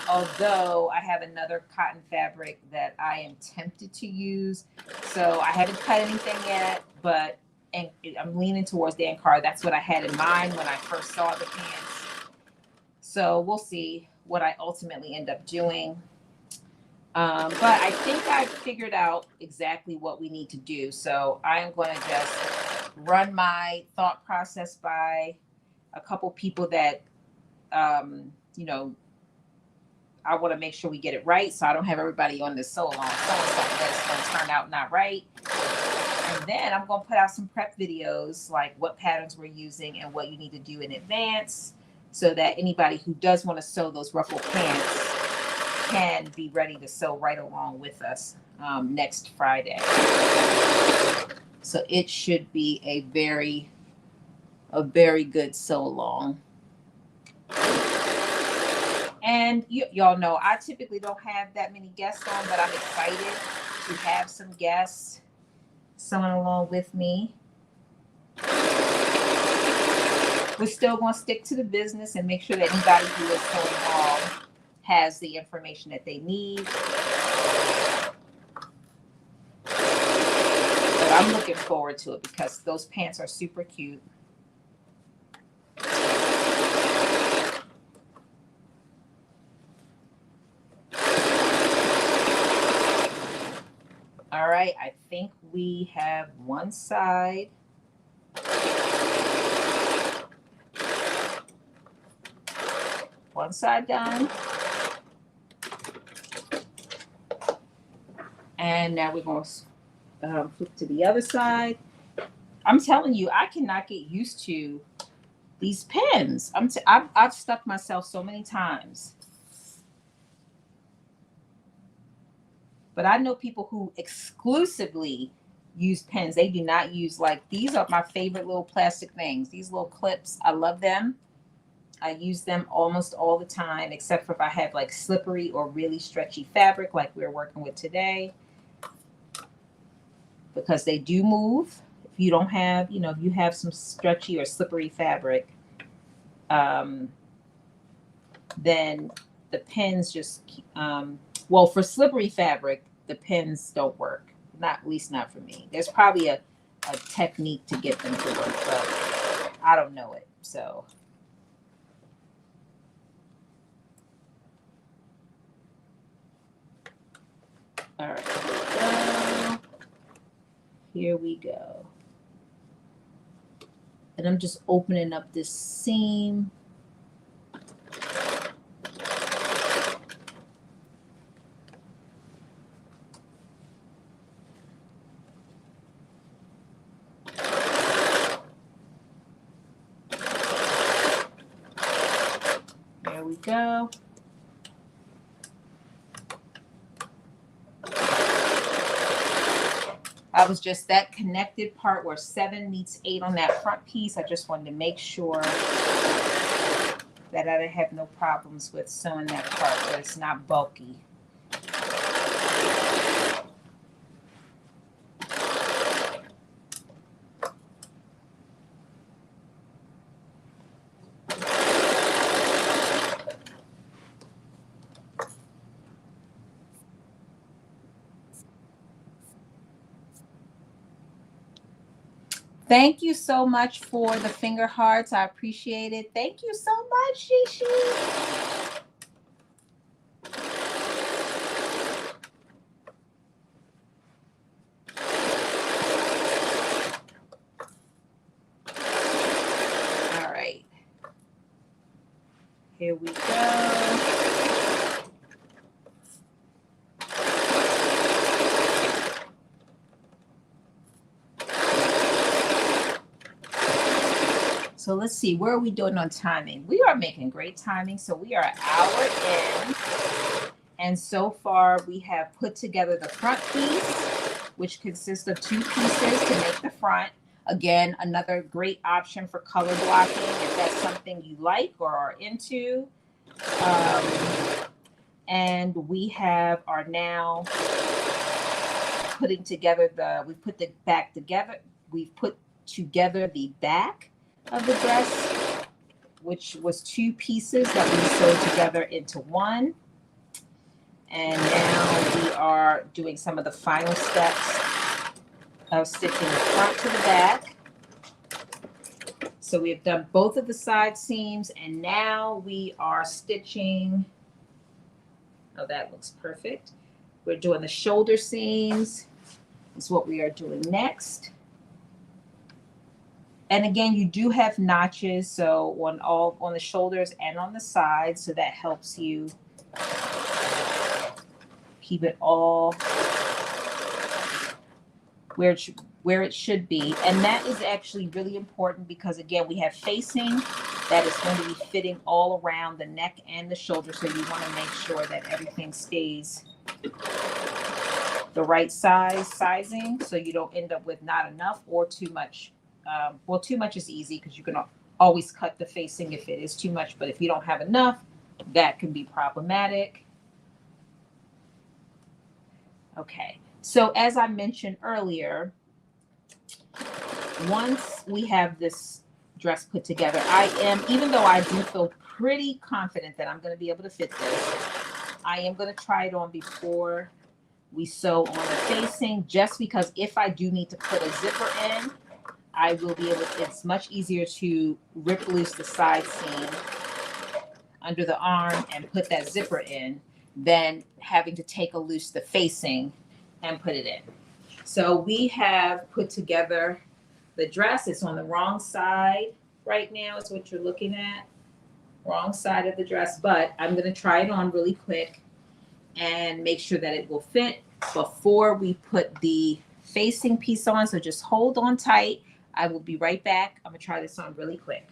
although I have another cotton fabric that I am tempted to use. So I haven't cut anything yet, but I'm leaning towards the Ankara. That's what I had in mind when I first saw the pants. So we'll see what I ultimately end up doing. But I think I've figured out exactly what we need to do. So I'm going to just run my thought process by a couple people that, I want to make sure we get it right. So I don't have everybody on this so long sewing something that's going to turn out not right. And then I'm going to put out some prep videos, like what patterns we're using and what you need to do in advance, so that anybody who does want to sew those ruffle pants can be ready to sew right along with us next Friday. So it should be a very good sew along. And y'all know I typically don't have that many guests on, but I'm excited to have some guests sewing along with me. We're still going to stick to the business and make sure that anybody who is sewing along has the information that they need. But I'm looking forward to it because those pants are super cute. All right, I think we have one side. One side done. And now we're going to flip to the other side. I'm telling you, I cannot get used to these pins. I've stuck myself so many times. But I know people who exclusively use pens. They do not use, like, these are my favorite little plastic things. These little clips, I love them. I use them almost all the time, except for if I have like slippery or really stretchy fabric like we're working with today, because they do move. If you don't have, if you have some stretchy or slippery fabric, then the pins just, well, for slippery fabric, the pins don't work. At least not for me. There's probably a technique to get them to work, but I don't know it. So all right, here we go. And I'm just opening up this seam. There we go. I was just that connected part where 7 meets 8 on that front piece. I just wanted to make sure that I didn't have no problems with sewing that part, but it's not bulky. Thank you so much for the finger hearts. I appreciate it. Thank you so much, Shishi. All right. Here we go. So let's see, where are we doing on timing? We are making great timing. So we are an hour in. And so far we have put together the front piece, which consists of 2 pieces to make the front. Again, another great option for color blocking if that's something you like or are into. And we are now putting together we put the back together. We've put together the back of the dress, which was 2 pieces that we sewed together into one. And now we are doing some of the final steps of stitching the front to the back. So we have done both of the side seams, and now we are stitching. Oh, that looks perfect. We're doing the shoulder seams. Is what we are doing next. And again, you do have notches, so on the shoulders and on the sides, so that helps you keep it all where it should be. And that is actually really important because again, we have facing that is going to be fitting all around the neck and the shoulder, so you want to make sure that everything stays the right sizing, so you don't end up with not enough or too much. Well, too much is easy because you can always cut the facing if it is too much, but if you don't have enough, that can be problematic. Okay, so as I mentioned earlier, once we have this dress put together, even though I do feel pretty confident that I'm going to be able to fit this, I am going to try it on before we sew on the facing, just because if I do need to put a zipper in, I will be able to, it's much easier to rip loose the side seam under the arm and put that zipper in than having to take loose the facing and put it in. So we have put together the dress. It's on the wrong side right now is what you're looking at. Wrong side of the dress, but I'm going to try it on really quick and make sure that it will fit before we put the facing piece on. So just hold on tight. I will be right back. I'm going to try this on really quick.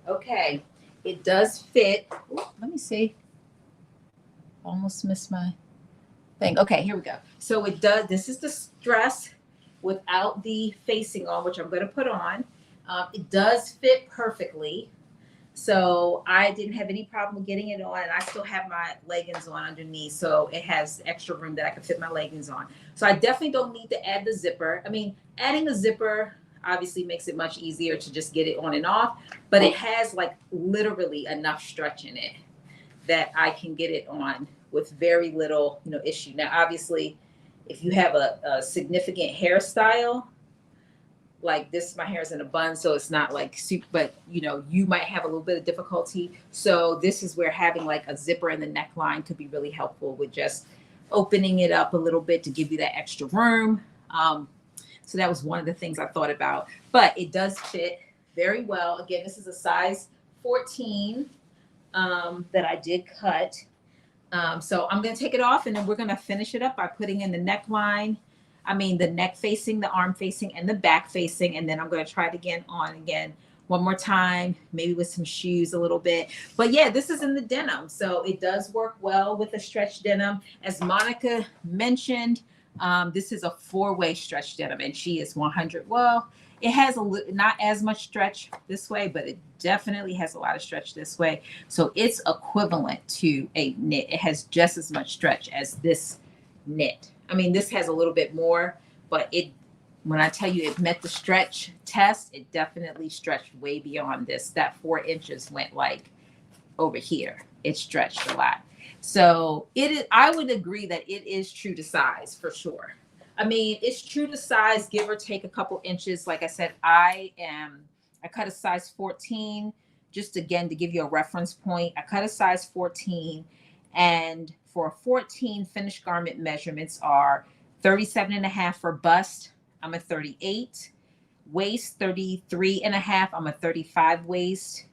Okay, it does fit. Ooh, let me see. Almost missed my thing. Okay, here we go. So it does. This is the dress without the facing on, which I'm going to put on. It does fit perfectly. So I didn't have any problem getting it on, and I still have my leggings on underneath, so it has extra room that I can fit my leggings on. So I definitely don't need to add the zipper. I mean, adding the zipper obviously makes it much easier to just get it on and off, but it has like literally enough stretch in it that I can get it on with very little, issue. Now, obviously, if you have a significant hairstyle, like this, my hair is in a bun, so it's not like super, but you might have a little bit of difficulty. So this is where having like a zipper in the neckline could be really helpful with just opening it up a little bit to give you that extra room. So that was one of the things I thought about, but it does fit very well. Again, this is a size 14 that I did cut. So I'm going to take it off, and then we're going to finish it up by putting in the neckline. I mean, the neck facing, the arm facing, and the back facing. And then I'm going to try it again one more time, maybe with some shoes a little bit. But yeah, this is in the denim. So it does work well with a stretch denim. As Monica mentioned, this is a 4-way stretch denim, and she is 100. Well, it has not as much stretch this way, but it definitely has a lot of stretch this way. So it's equivalent to a knit. It has just as much stretch as this knit. I mean, this has a little bit more, but when I tell you it met the stretch test, it definitely stretched way beyond this. That 4 inches went like over here. It stretched a lot. So I would agree that it is true to size for sure. I mean, it's true to size, give or take a couple inches. Like I said, I cut a size 14, just again, to give you a reference point. I cut a size 14, and for a 14, finished garment measurements are 37.5 for bust. I'm a 38. Waist, 33.5. I'm a 35 waist.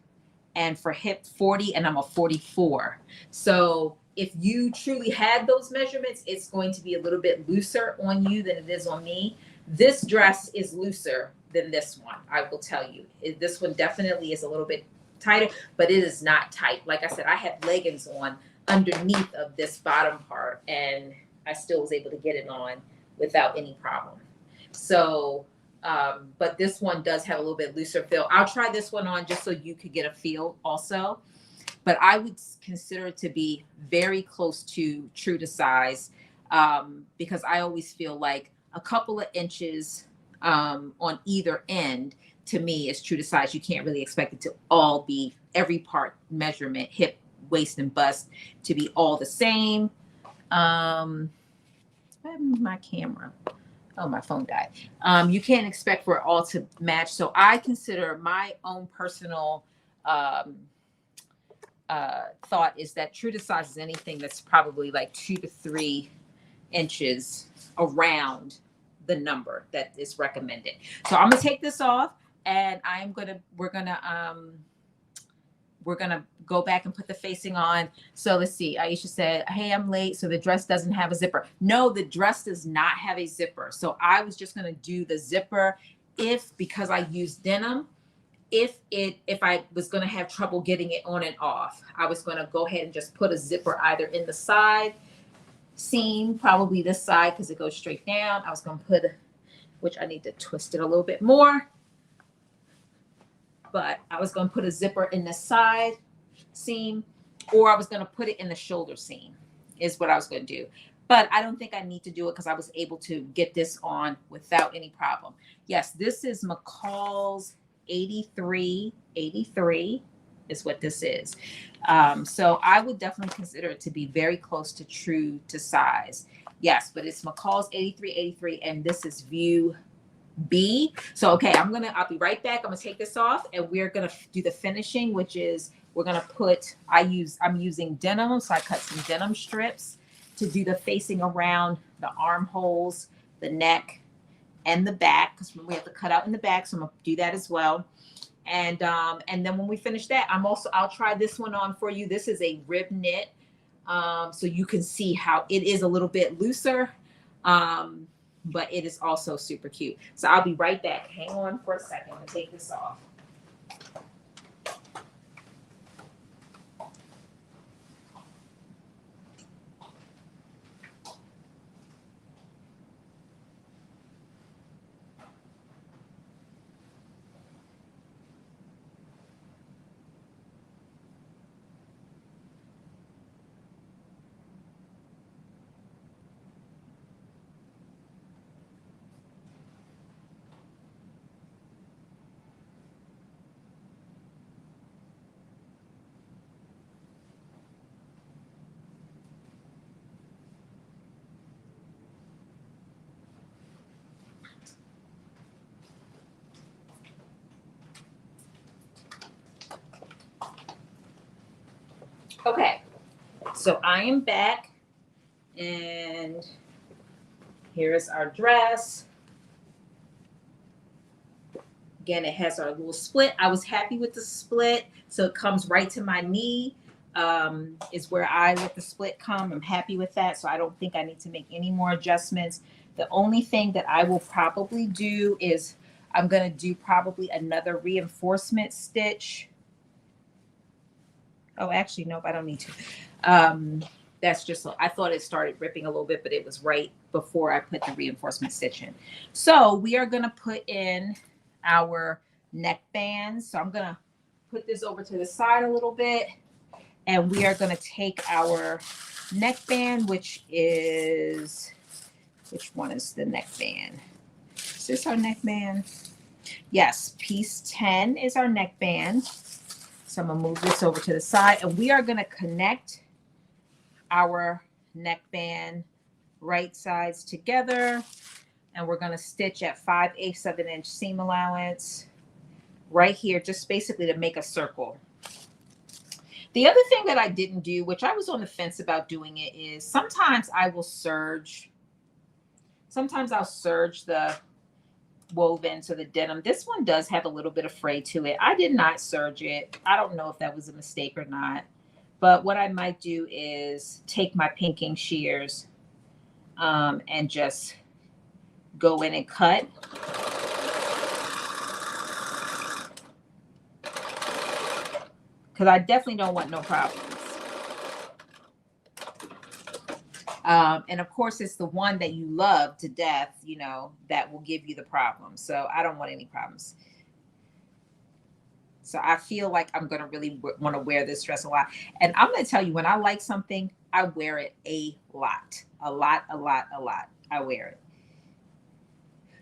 And for hip, 40, and I'm a 44. So if you truly had those measurements, it's going to be a little bit looser on you than it is on me. This dress is looser than this one, I will tell you. This one definitely is a little bit tighter, but it is not tight. Like I said, I have leggings on underneath of this bottom part, and I still was able to get it on without any problem. So but this one does have a little bit looser feel. I'll try this one on just so you could get a feel also. But I would consider it to be very close to true to size, because I always feel like a couple of inches on either end to me is true to size. You can't really expect it to all be every part measurement, hip, waist, and bust to be all the same. I moved my camera. Oh, my phone died. You can't expect for it all to match. So I consider my own personal thought is that true to size is anything that's probably like 2 to 3 inches around the number that is recommended. So I'm gonna take this off, and we're gonna go back and put the facing on. So let's see. Aisha said, "Hey, I'm late, so the dress doesn't have a zipper." No, the dress does not have a zipper. So I was just gonna do the zipper because I use denim. If I was gonna have trouble getting it on and off, I was gonna go ahead and just put a zipper either in the side seam, probably this side because it goes straight down. I was gonna which I need to twist it a little bit more. But I was going to put a zipper in the side seam, or I was going to put it in the shoulder seam is what I was going to do. But I don't think I need to do it because I was able to get this on without any problem. Yes, this is McCalls 83 is what this is. So I would definitely consider it to be very close to true to size. Yes, but it's McCalls 83, and this is view B. So, okay, I'll be right back. I'm gonna take this off, and we're gonna do the finishing, which is we're gonna I'm using denim. So I cut some denim strips to do the facing around the armholes, the neck, and the back, because we have to cut out in the back. So I'm gonna do that as well. And then when we finish that, I'll try this one on for you. This is a rib knit. So you can see how it is a little bit looser. But it is also super cute. So I'll be right back. Hang on for a second to take this off. Okay, so I am back, and here is our dress. Again, it has our little split. I was happy with the split, so it comes right to my knee. Is where I let the split come. I'm happy with that, so I don't think I need to make any more adjustments. The only thing that I will probably do is I'm going to do probably another reinforcement stitch. Oh, actually, nope, I don't need to. That's just, I thought it started ripping a little bit, but it was right before I put the reinforcement stitch in. So we are going to put in our neck bands. So I'm going to put this over to the side a little bit, and we are going to take our neckband, which one is the neckband? Is this our neckband? Yes, piece 10 is our neckband. So I'm going to move this over to the side, and we are going to connect our neckband right sides together, and we're going to stitch at 5/8 of an inch seam allowance right here, just basically to make a circle. The other thing that I didn't do, which I was on the fence about doing it, is sometimes I'll serge the woven to the denim. This one does have a little bit of fray to it. I did not serge it. I don't know if that was a mistake or not, but what I might do is take my pinking shears and just go in and cut. Because I definitely don't want no problems. And of course, it's the one that you love to death, you know, that will give you the problem. So I don't want any problems. So I feel like I'm going to really want to wear this dress a lot. And I'm going to tell you, when I like something, I wear it a lot. I wear it.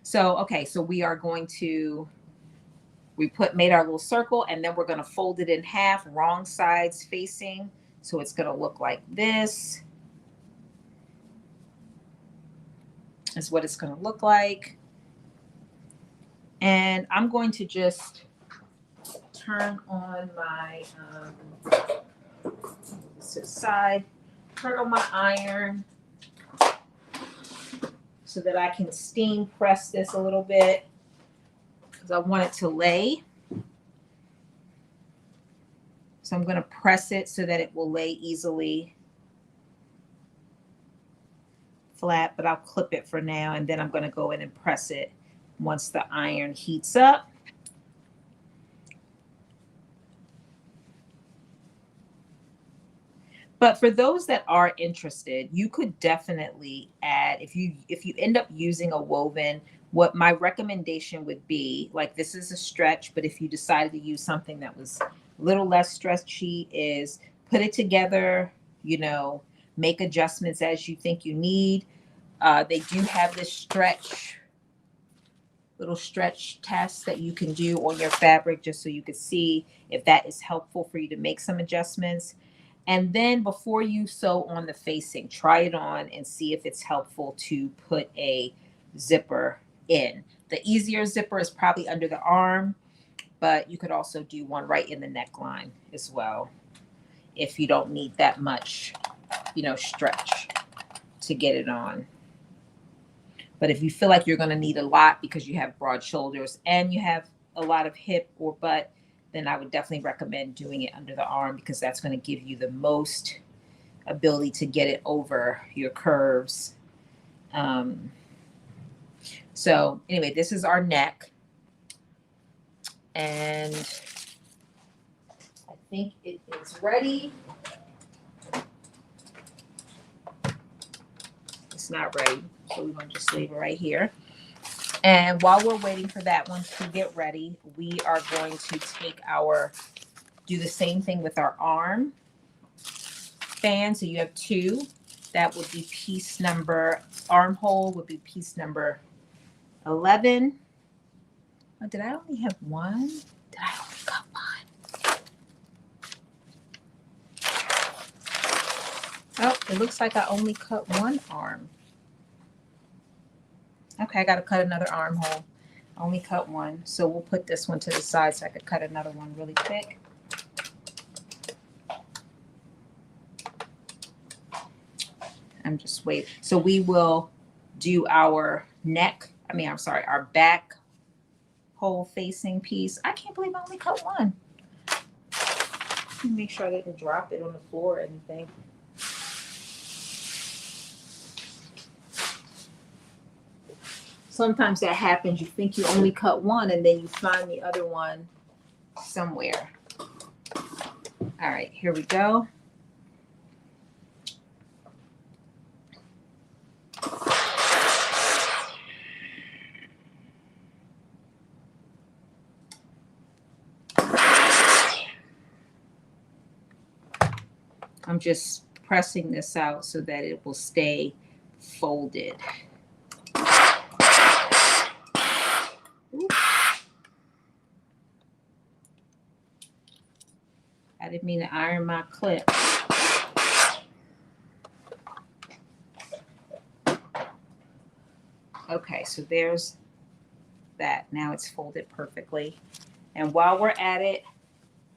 So, okay, so we are going to, made our little circle, and then we're going to fold it in half, wrong sides facing. So it's going to look like this. Is what it's going to look like. And I'm going to just turn on my this to the side, turn on my iron so that I can steam press this a little bit, because I want it to lay. So I'm going to press it so that it will lay easily flat, but I'll clip it for now, and then I'm going to go in and press it once the iron heats up. But for those that are interested, you could definitely add, if you end up using a woven, what my recommendation would be, like this is a stretch, but if you decided to use something that was a little less stretchy, is put it together, you know, make adjustments as you think you need. They do have this little stretch test that you can do on your fabric, just so you can see if that is helpful for you to make some adjustments. And then before you sew on the facing, try it on and see if it's helpful to put a zipper in. The easier zipper is probably under the arm, but you could also do one right in the neckline as well, if you don't need that much, you know, stretch to get it on. But if you feel like you're going to need a lot because you have broad shoulders and you have a lot of hip or butt, then I would definitely recommend doing it under the arm, because that's going to give you the most ability to get it over your curves. So anyway, this is our neck. And I think it is ready. It's not ready, so we're going to just leave it right here. And while we're waiting for that one to get ready, we are going to do the same thing with our arm band. So you have two. That would be piece number, armhole would be piece number 11. Oh, did I only have one? Did I only cut one? Oh, it looks like I only cut one arm. Okay, I got to cut another armhole. I only cut one. So we'll put this one to the side so I could cut another one really quick. I'm just waiting. So we will do our our back hole facing piece. I can't believe I only cut one. Let me make sure I didn't drop it on the floor or anything. Sometimes that happens. You think you only cut one and then you find the other one somewhere. All right, here we go. I'm just pressing this out so that it will stay folded. Oops. I didn't mean to iron my clip. Okay, so there's that. Now it's folded perfectly. And while we're at it,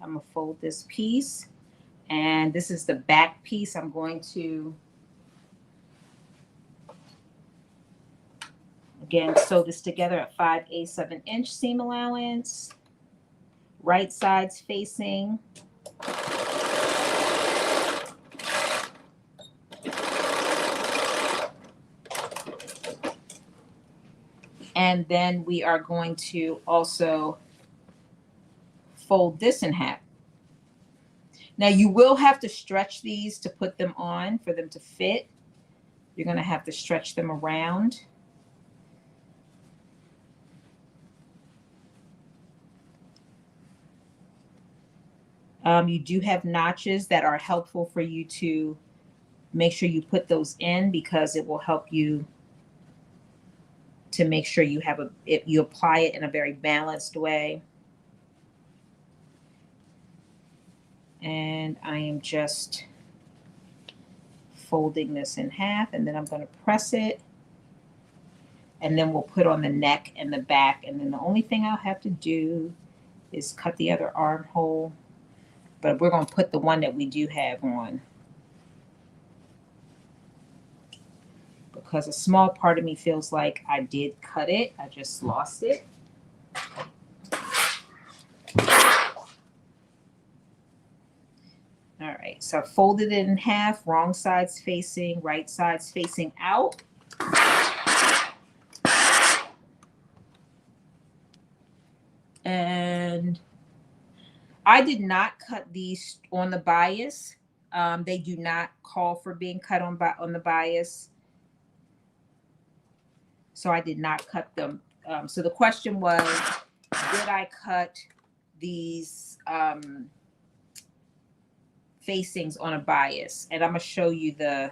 I'm gonna fold this piece. And this is the back piece. I'm going to, again, sew this together at 5/8 of an inch seam allowance. Right sides facing. And then we are going to also fold this in half. Now you will have to stretch these to put them on for them to fit. You're going to have to stretch them around. You do have notches that are helpful for you to make sure you put those in, because it will help you to make sure you have you apply it in a very balanced way. And I am just folding this in half, and then I'm going to press it, and then we'll put on the neck and the back. And then the only thing I'll have to do is cut the other armhole, but we're going to put the one that we do have on, because a small part of me feels like I did cut it. I just lost it. All right, so I folded it in half, wrong sides facing, right sides facing out. And I did not cut these on the bias. They do not call for being cut on the bias. So I did not cut them. So the question was, did I cut these facings on a bias? And I'm going to show you the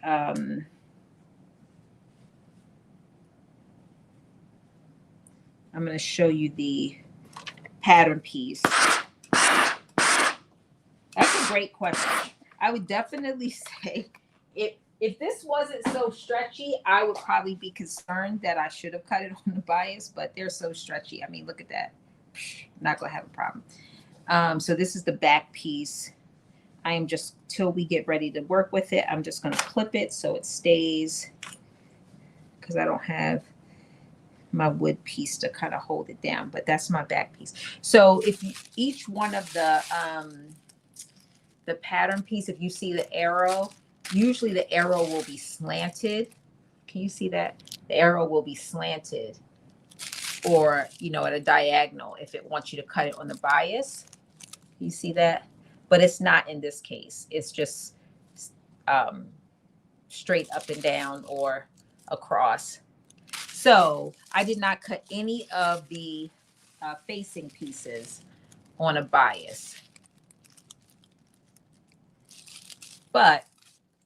I'm going to show you the pattern piece. That's a great question. I would definitely say if this wasn't so stretchy, I would probably be concerned that I should have cut it on the bias, but they're so stretchy. I mean, look at that. Not going to have a problem. So this is the back piece. I am just, till we get ready to work with it, I'm just going to clip it so it stays, because I don't have my wood piece to kind of hold it down, but that's my back piece. So if each one of the pattern piece, if you see the arrow, usually the arrow will be slanted. Can you see that? The arrow will be slanted, or, you know, at a diagonal if it wants you to cut it on the bias. You see that? But it's not in this case. It's just straight up and down or across. So I did not cut any of the facing pieces on a bias. But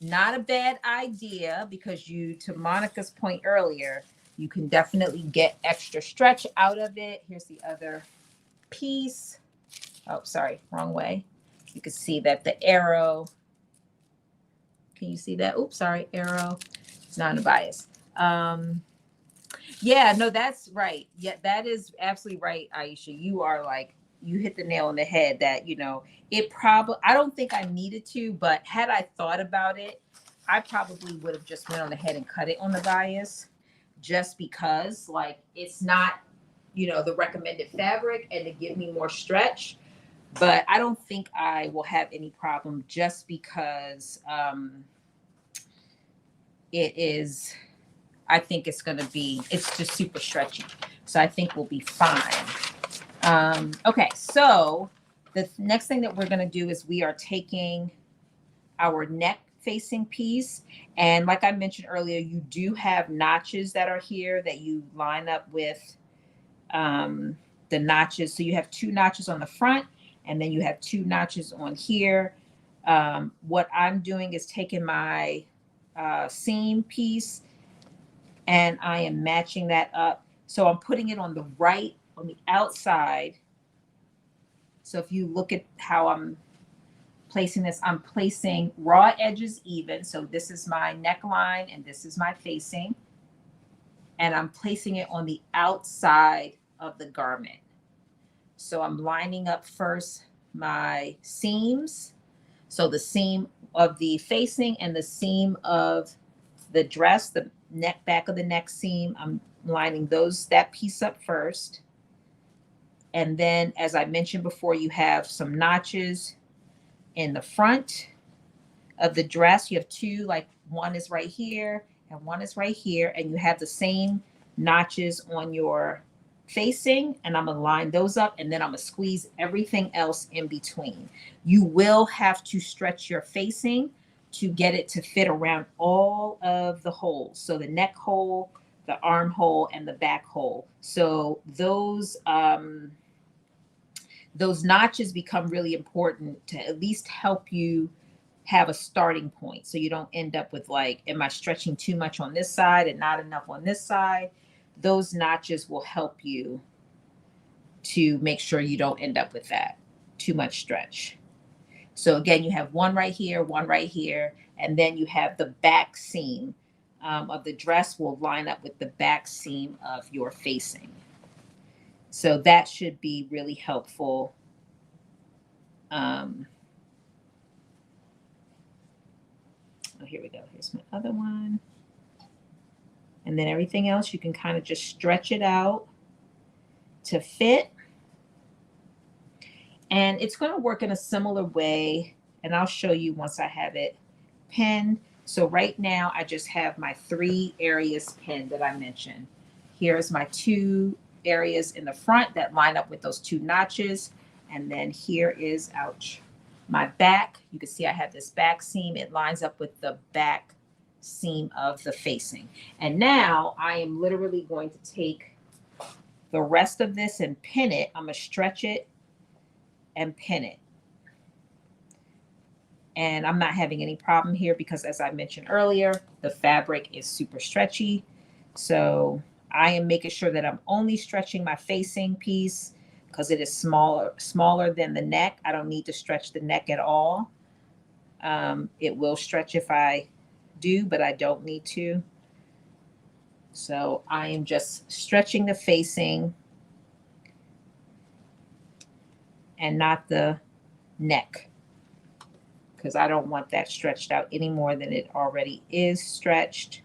not a bad idea, because to Monica's point earlier, you can definitely get extra stretch out of it. Here's the other piece. Oh, sorry, wrong way. You can see that the arrow, can you see that? Oops, sorry, arrow. It's not a bias. Yeah, no, that's right. Yeah, that is absolutely right, Aisha. You are like, you hit the nail on the head that, you know, it probably, I don't think I needed to, but had I thought about it, I probably would have just went on ahead and cut it on the bias, just because like it's not, the recommended fabric, and to give me more stretch. But I don't think I will have any problem, just because it is, I think it's just super stretchy. So I think we'll be fine. Okay, so the next thing that we're going to do is we are taking our neck facing piece. And like I mentioned earlier, you do have notches that are here that you line up with the notches. So you have 2 notches on the front, and then you have 2 notches on here. What I'm doing is taking my seam piece, and I am matching that up. So I'm putting it on the outside. So if you look at how I'm placing this, I'm placing raw edges even. So this is my neckline and this is my facing. And I'm placing it on the outside of the garment. So I'm lining up first my seams. So the seam of the facing and the seam of the dress, the back of the neck seam, I'm lining that piece up first. And then, as I mentioned before, you have some notches in the front of the dress. You have 2, like one is right here and one is right here, and you have the same notches on your facing, and I'm gonna line those up, and then I'm gonna squeeze everything else in between. You will have to stretch your facing to get it to fit around all of the holes. So the neck hole, the arm hole, and the back hole. So those notches become really important to at least help you have a starting point, so you don't end up with like, am I stretching too much on this side and not enough on this side? Those notches will help you to make sure you don't end up with that too much stretch. So again, you have one right here, and then you have the back seam of the dress will line up with the back seam of your facing. So that should be really helpful. Oh, here we go. Here's my other one. And then everything else, you can kind of just stretch it out to fit. And it's going to work in a similar way. And I'll show you once I have it pinned. So right now, I just have my 3 areas pinned that I mentioned. Here's my 2 areas in the front that line up with those 2 notches. And then here is, ouch, my back. You can see I have this back seam. It lines up with the back seam of the facing. And now I am literally going to take the rest of this and pin it. I'm going to stretch it and pin it. And I'm not having any problem here because, as I mentioned earlier, the fabric is super stretchy. So I am making sure that I'm only stretching my facing piece because it is smaller than the neck. I don't need to stretch the neck at all. It will stretch if I do, but I don't need to. So I am just stretching the facing and not the neck, because I don't want that stretched out any more than it already is stretched.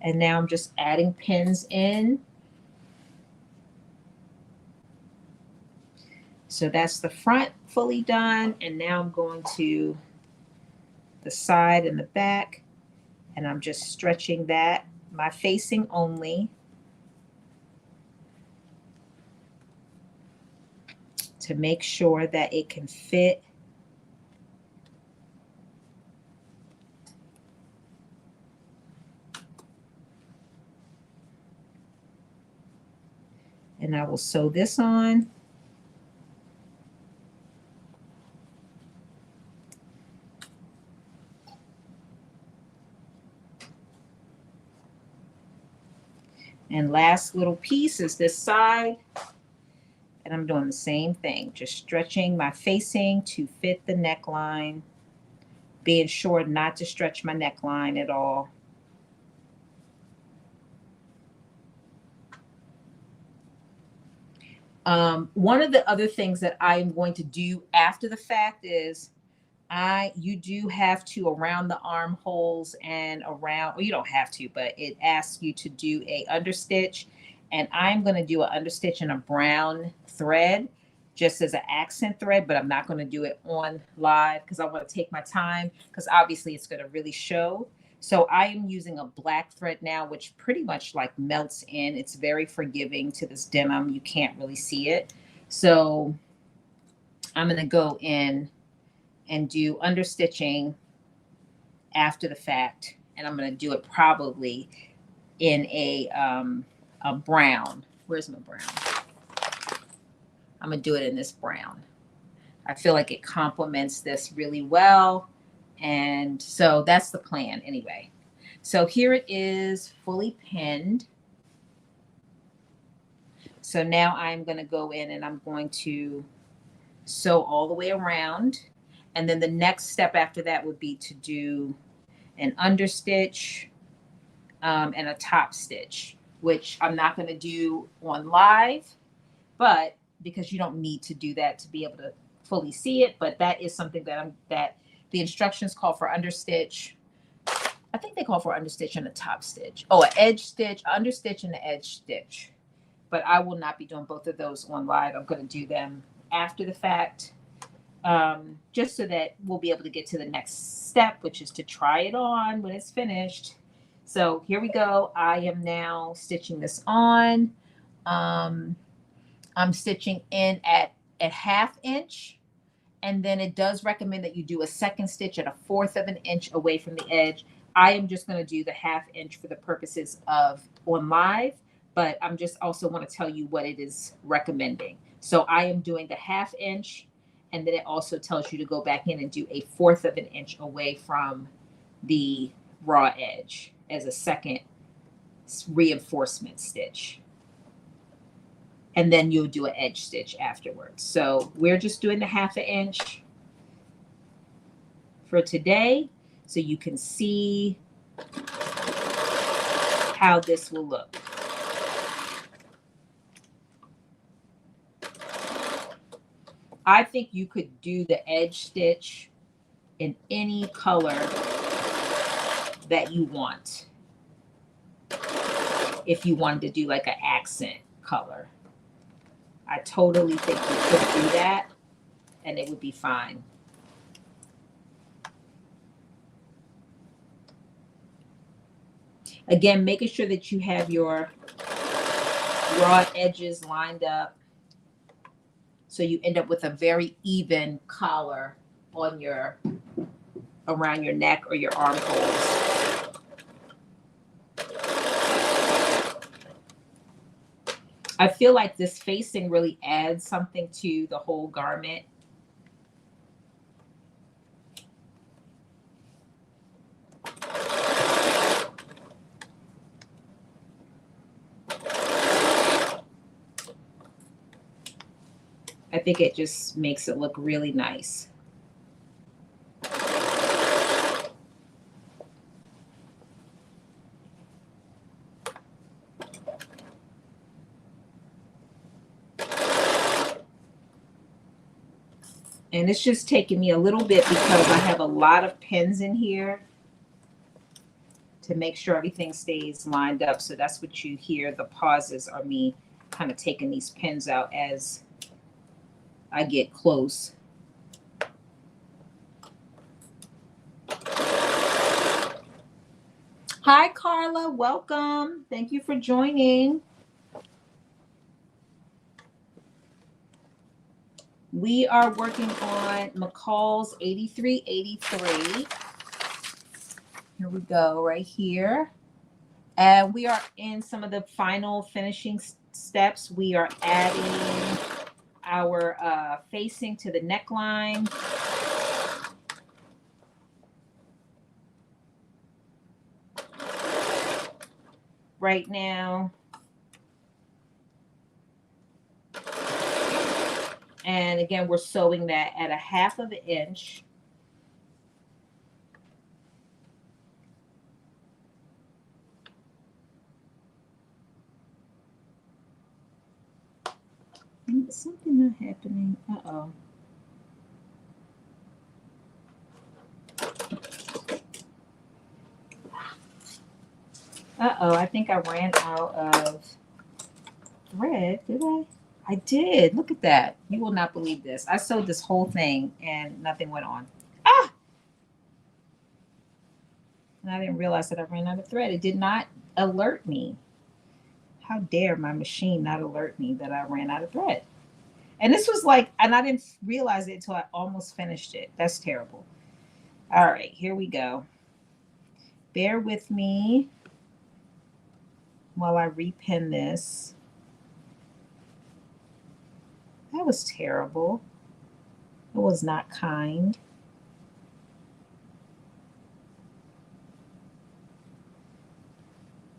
And now I'm just adding pins in. So that's the front fully done. And now I'm going to the side and the back, and I'm just stretching that, my facing only, to make sure that it can fit. And I will sew this on. And last little piece is this side. And I'm doing the same thing, just stretching my facing to fit the neckline, being sure not to stretch my neckline at all. One of the other things that I'm going to do after the fact is You do have to around the armholes and around, well, you don't have to, but it asks you to do a understitch. And I'm going to do an understitch in a brown thread just as an accent thread, but I'm not going to do it on live because I want to take my time because obviously it's going to really show. So I am using a black thread now, which pretty much like melts in. It's very forgiving to this denim. You can't really see it. So I'm going to go in and do understitching after the fact, and I'm going to do it probably in a brown. Where's my brown? I'm going to do it in this brown. I feel like it complements this really well, and so that's the plan anyway. So here it is, fully pinned. So now I'm going to go in and I'm going to sew all the way around. And then the next step after that would be to do an understitch and a top stitch, which I'm not going to do on live, but because you don't need to do that to be able to fully see it. But that is something that the instructions call for understitch. I think they call for understitch and a top stitch. Oh, an edge stitch, understitch, and an edge stitch. But I will not be doing both of those on live. I'm going to do them after the fact, just so that we'll be able to get to the next step, which is to try it on when it's finished. So here we go. I am now stitching this on. I'm stitching in at 1/2 inch. And then it does recommend that you do a second stitch at 1/4 of an inch away from the edge. I am just going to do the 1/2 inch for the purposes of on live, but I'm just also want to tell you what it is recommending. So I am doing the 1/2 inch, and then it also tells you to go back in and do a 1/4 of an inch away from the raw edge as a second reinforcement stitch. And then you'll do an edge stitch afterwards. So we're just doing the 1/2 inch for today, so you can see how this will look. I think you could do the edge stitch in any color that you want, if you wanted to do like an accent color. I totally think you could do that and it would be fine. Again, making sure that you have your raw edges lined up so you end up with a very even collar on your around your neck or your armholes. I feel like this facing really adds something to the whole garment. I think it just makes it look really nice. And it's just taking me a little bit because I have a lot of pins in here to make sure everything stays lined up. So that's what you hear. The pauses are me kind of taking these pins out as I get close. Hi, Carla. Welcome. Thank you for joining. We are working on McCalls 8383. Here we go, right here. And we are in some of the final finishing steps. We are adding our facing to the neckline. Right now. And again, we're sewing that at 1/2 of an inch. Something not happening. Uh-oh. Uh-oh, I think I ran out of thread, did I? I did. Look at that. You will not believe this. I sewed this whole thing and nothing went on. Ah! And I didn't realize that I ran out of thread. It did not alert me. How dare my machine not alert me that I ran out of thread? And this was like, and I didn't realize it until I almost finished it. That's terrible. All right, here we go. Bear with me while I repin this. That was terrible. It was not kind.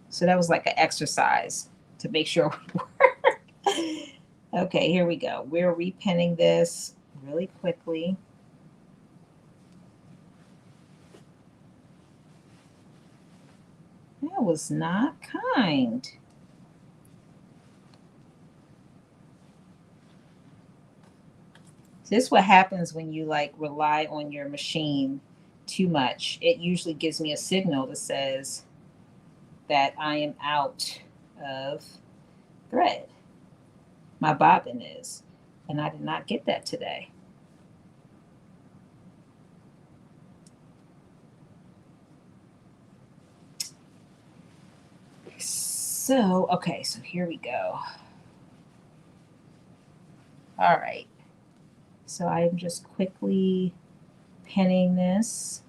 So that was like an exercise to make sure it worked. Okay, here we go. We're repinning this really quickly. That was not kind. This is what happens when you like rely on your machine too much. It usually gives me a signal that says that I am out of thread. My bobbin is, and I did not get that today. So, okay, so here we go. All right. So I am just quickly pinning this.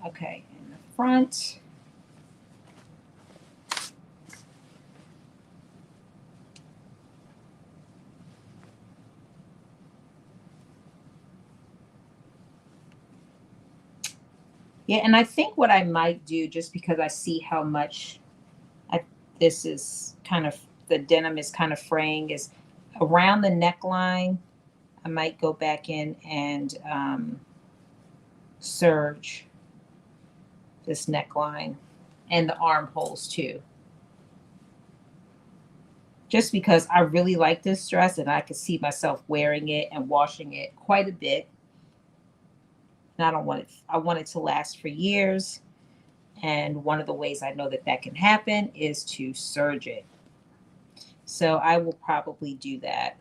Okay, in the front. Yeah, and I think what I might do, just because I see how much this is kind of, the denim is kind of fraying, is around the neckline, I might go back in and serge this neckline and the armholes too. Just because I really like this dress and I could see myself wearing it and washing it quite a bit. And I don't want it, I want it to last for years. And one of the ways I know that that can happen is to serge it. So I will probably do that.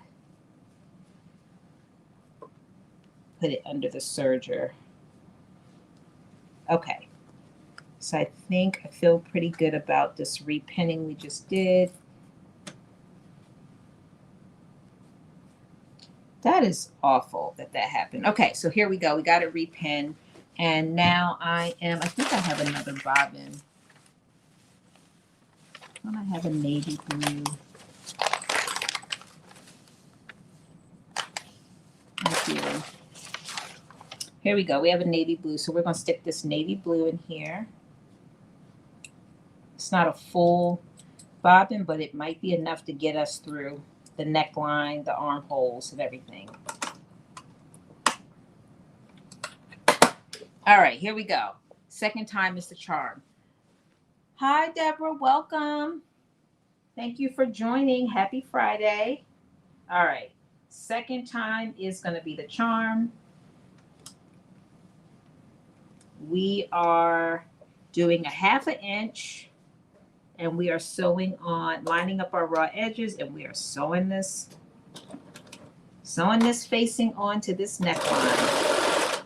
Put it under the serger. Okay. So I think I feel pretty good about this repinning we just did. That is awful that that happened. Okay, so here we go. We got it repinned. And now I think I have another bobbin. Don't I have a navy blue? Here. Here we go. We have a navy blue. So we're going to stick this navy blue in here. It's not a full bobbin, but it might be enough to get us through the neckline, the armholes, and everything. All right, here we go. Second time is the charm. Hi, Deborah. Welcome. Thank you for joining. Happy Friday. All right. Second time is going to be the charm. We are doing a 1/2 inch and we are sewing on, lining up our raw edges, and we are sewing this facing onto this neckline.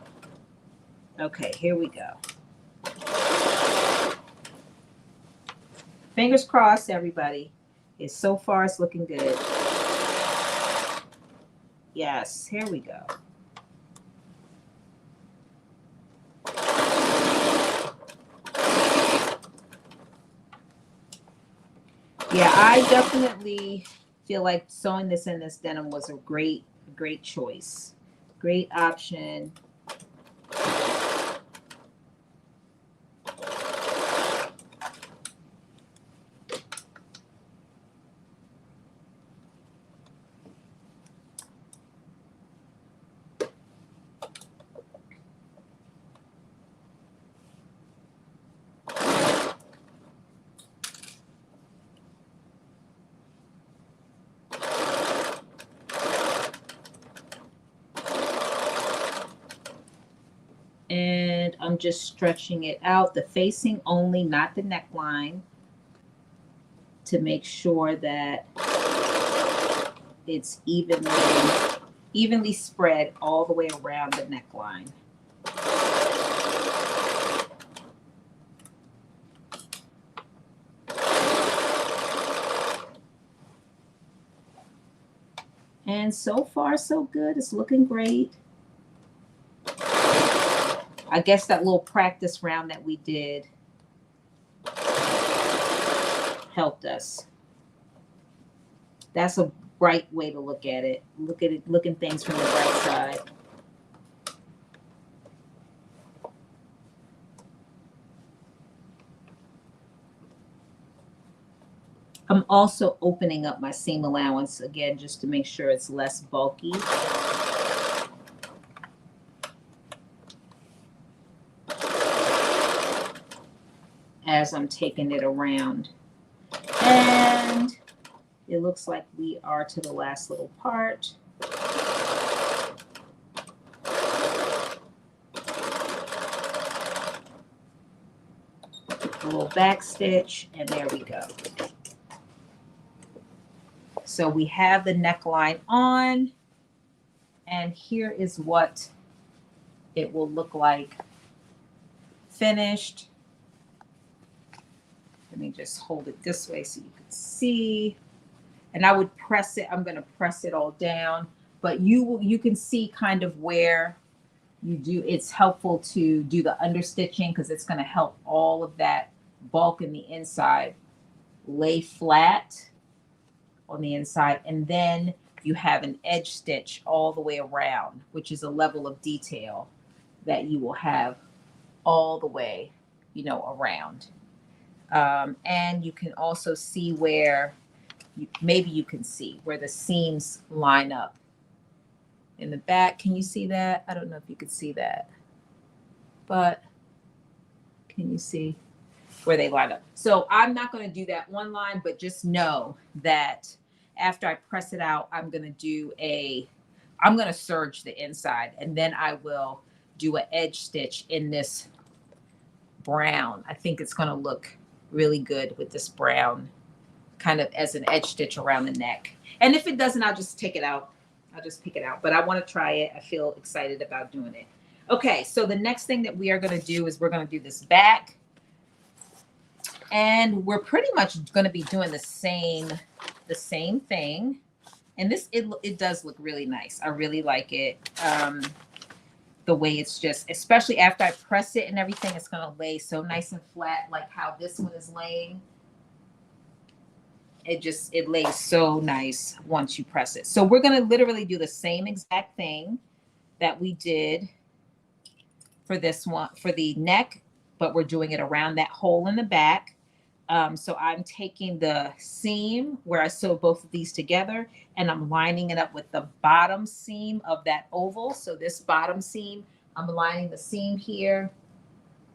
Okay, here we go. Fingers crossed, everybody. So far, it's looking good. Yes, here we go. Yeah, I definitely feel like sewing this in this denim was a great choice. Great option. I'm just stretching it out, the facing only, not the neckline, to make sure that it's evenly spread all the way around the neckline. And so far, so good. It's looking great. I guess that little practice round that we did helped us. That's a bright way to look at it. Looking things from the bright side. I'm also opening up my seam allowance again, just to make sure it's less bulky. As I'm taking it around. And it looks like we are to the last little part. A little back stitch, and there we go. So we have the neckline on, and here is what it will look like finished. Let me just hold it this way so you can see. And I would press it. I'm going to press it all down, but you can see kind of where you do. It's helpful to do the understitching because it's going to help all of that bulk in the inside lay flat on the inside. And then you have an edge stitch all the way around, which is a level of detail that you will have all the way, around. And you can also see where maybe you can see where the seams line up in the back. Can you see that? I don't know if you could see that, but can you see where they line up? So I'm not going to do that one line, but just know that after I press it out, I'm going to serge the inside, and then I will do an edge stitch in this brown. I think it's going to look really good with this brown kind of as an edge stitch around the neck. And if it doesn't, I'll just take it out. I'll just pick it out, but I want to try it. I feel excited about doing it. Okay, so the next thing that we are going to do is we're going to do this back, and we're pretty much going to be doing the same thing. And this, it does look really nice. I really like it. The way it's just, especially after I press it and everything, it's going to lay so nice and flat, like how this one is laying. It lays so nice once you press it. So we're going to literally do the same exact thing that we did for this one, for the neck, but we're doing it around that hole in the back. So I'm taking the seam where I sewed both of these together, and I'm lining it up with the bottom seam of that oval. So this bottom seam, I'm lining the seam here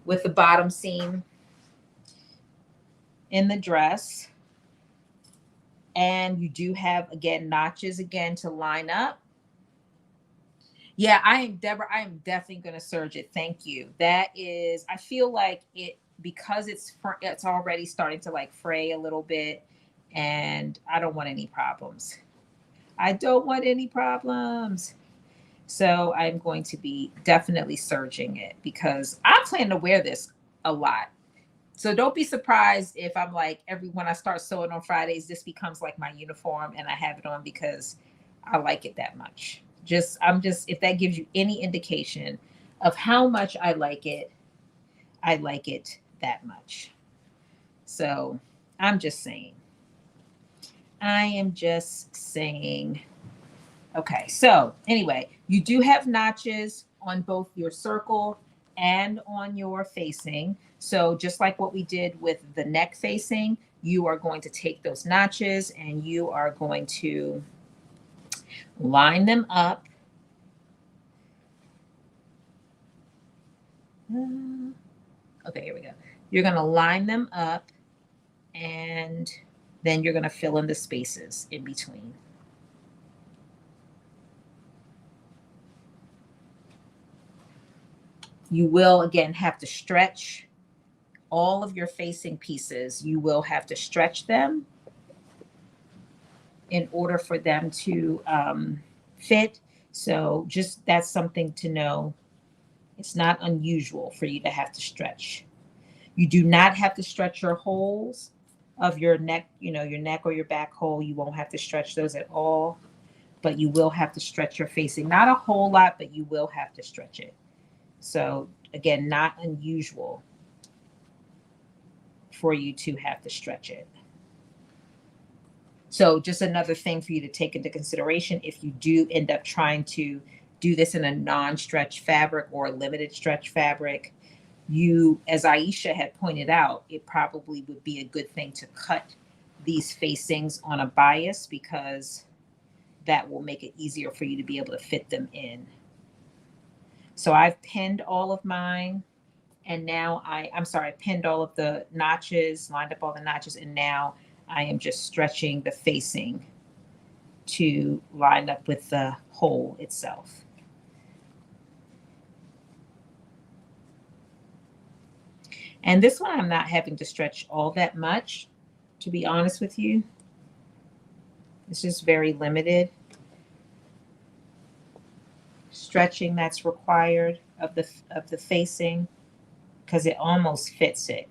with the bottom seam in the dress. And you do have, again, notches again to line up. Yeah, I am Deborah. I am definitely going to serge it. Thank you. That is, I feel like it, because it's already starting to like fray a little bit, and I don't want any problems. I don't want any problems. So I'm going to be definitely serging it because I plan to wear this a lot. So don't be surprised if I'm like, when I start sewing on Fridays, this becomes like my uniform and I have it on because I like it that much. If that gives you any indication of how much I like it that much. So I'm just saying. I am just saying. Okay, so anyway, you do have notches on both your circle and on your facing. So just like what we did with the neck facing, you are going to take those notches and you are going to line them up. Okay, here we go. You're going to line them up, and then you're going to fill in the spaces in between. You will, again, have to stretch all of your facing pieces. You will have to stretch them in order for them to fit. So just that's something to know. It's not unusual for you to have to stretch. You do not have to stretch your holes of your neck, your neck or your back hole. You won't have to stretch those at all, but you will have to stretch your facing. Not a whole lot, but you will have to stretch it. So again, not unusual for you to have to stretch it. So just another thing for you to take into consideration if you do end up trying to do this in a non-stretch fabric or a limited stretch fabric, you, as Aisha had pointed out, it probably would be a good thing to cut these facings on a bias because that will make it easier for you to be able to fit them in. So I've pinned all of mine, and now I pinned all of the notches, lined up all the notches, and now I am just stretching the facing to line up with the hole itself. And this one I'm not having to stretch all that much, to be honest with you. It's just very limited stretching that's required of the facing because it almost fits it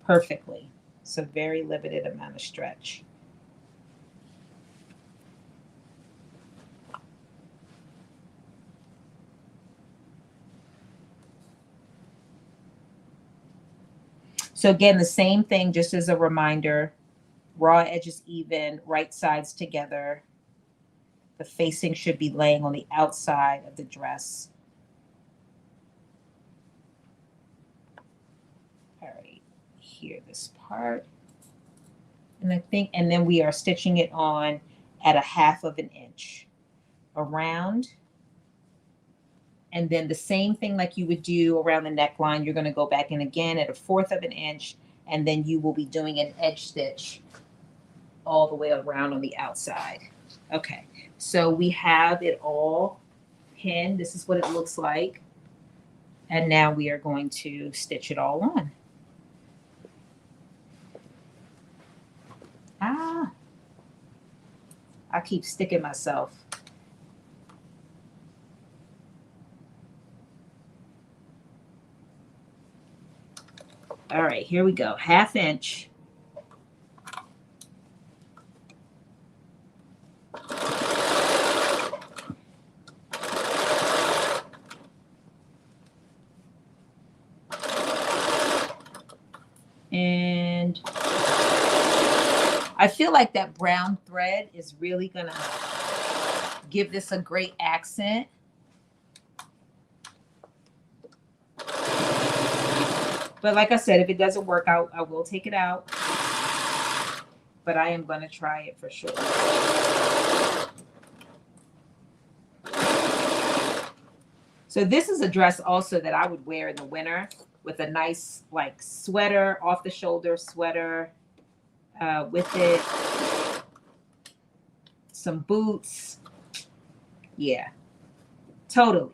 perfectly. So very limited amount of stretch. So again, the same thing, just as a reminder, raw edges even, right sides together. The facing should be laying on the outside of the dress. All right, here, this part. And then we are stitching it on at 1/2 inch around. And then the same thing like you would do around the neckline, you're going to go back in again at 1/4 inch, and then you will be doing an edge stitch all the way around on the outside. Okay, so we have it all pinned. This is what it looks like. And now we are going to stitch it all on. I keep sticking myself. All right, here we go. 1/2 inch. And I feel like that brown thread is really going to give this a great accent. But like I said, if it doesn't work out, I will take it out. But I am going to try it for sure. So this is a dress also that I would wear in the winter with a nice like sweater, off the shoulder sweater with it. Some boots. Yeah, totally.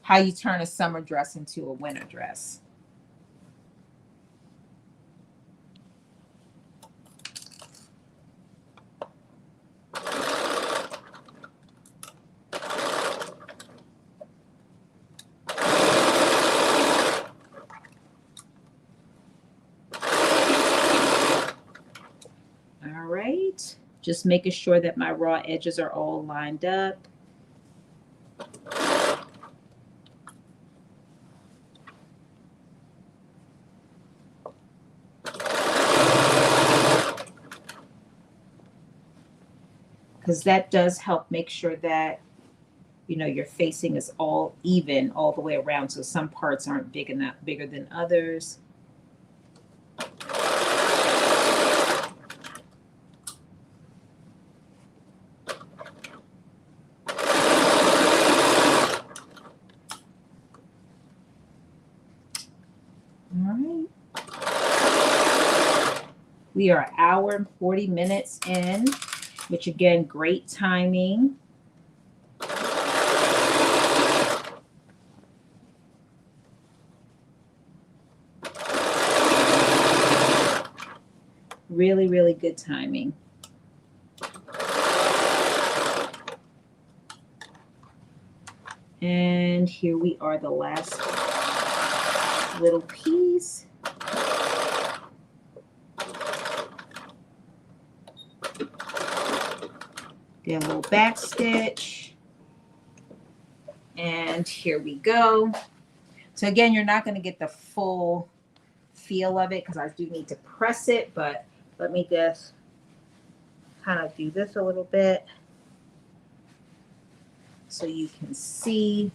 How you turn a summer dress into a winter dress. All right, just making sure that my raw edges are all lined up. Because that does help make sure that, your facing is all even all the way around. So some parts aren't bigger than others. We are 1 hour and 40 minutes in, which again, great timing. Really, really good timing. And here we are, the last little piece. Get a little back stitch. And here we go. So again, you're not going to get the full feel of it because I do need to press it, but let me just kind of do this a little bit so you can see.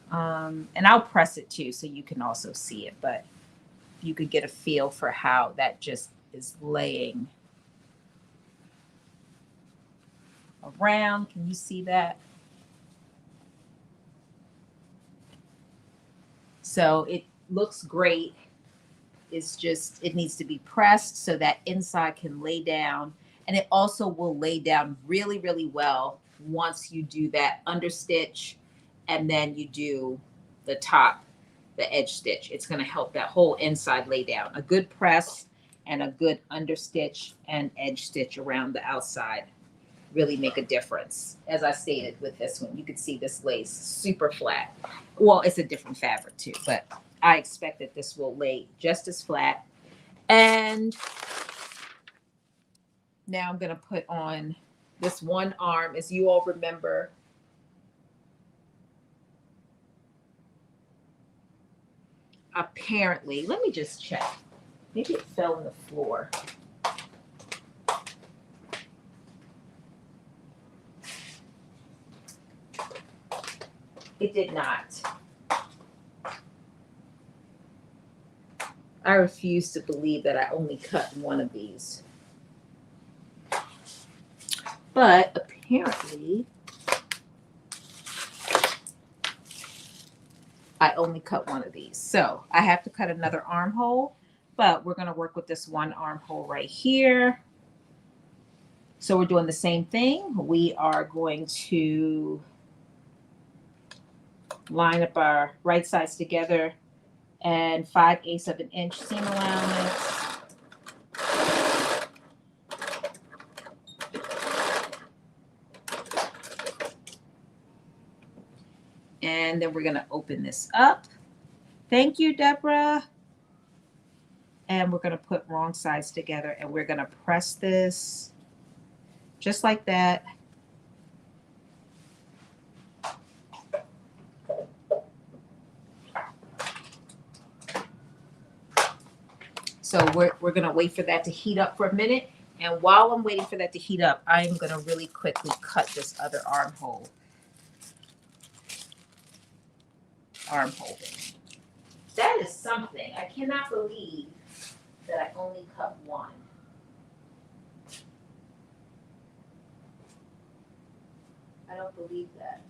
And I'll press it too so you can also see it, but you could get a feel for how that just is laying around. Can you see that? So it looks great. It's just, it needs to be pressed so that inside can lay down. And it also will lay down really, really well once you do that understitch and then you do the top, the edge stitch. It's going to help that whole inside lay down. A good press and a good understitch and edge stitch around the outside really make a difference. As I stated with this one, you can see this lace super flat. Well, it's a different fabric too, but I expect that this will lay just as flat. And now I'm going to put on this one arm. As you all remember, apparently, let me just check. Maybe it fell on the floor. It did not. I refuse to believe that I only cut one of these. But apparently, I only cut one of these. So I have to cut another armhole, but we're going to work with this one armhole right here. So we're doing the same thing. We are going to line up our right sides together and 5/8 of an inch seam allowance. And then we're going to open this up. Thank you, Deborah. And we're going to put wrong sides together and we're going to press this just like that. So we're going to wait for that to heat up for a minute. And while I'm waiting for that to heat up, I'm going to really quickly cut this other armhole. That is something. I cannot believe that I only cut one. I don't believe that.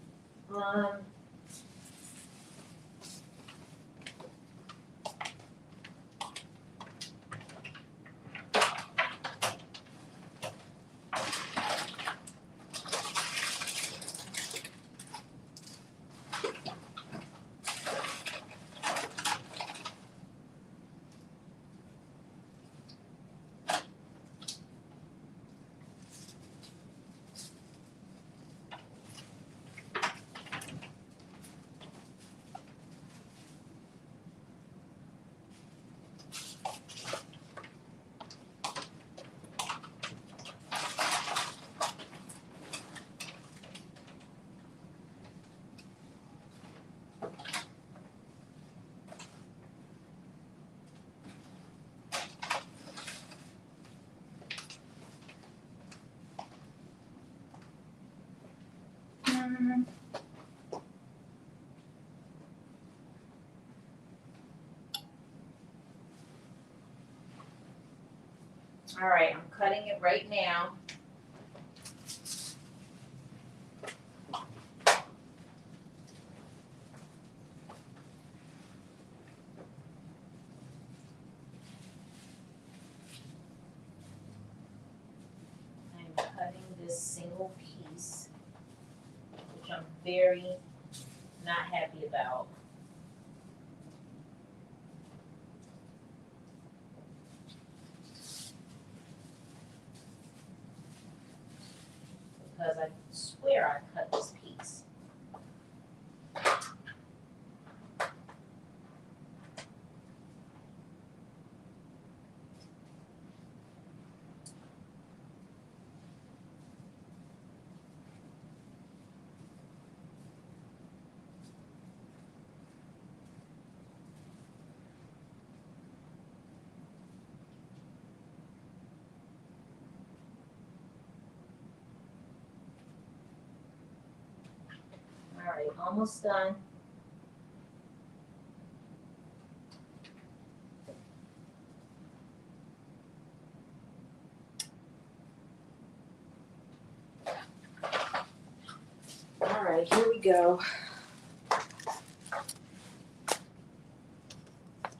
All right, I'm cutting it right now. I'm cutting this single piece, which I'm very not happy about. because I swear I cut this piece. All right, almost done. All right, here we go.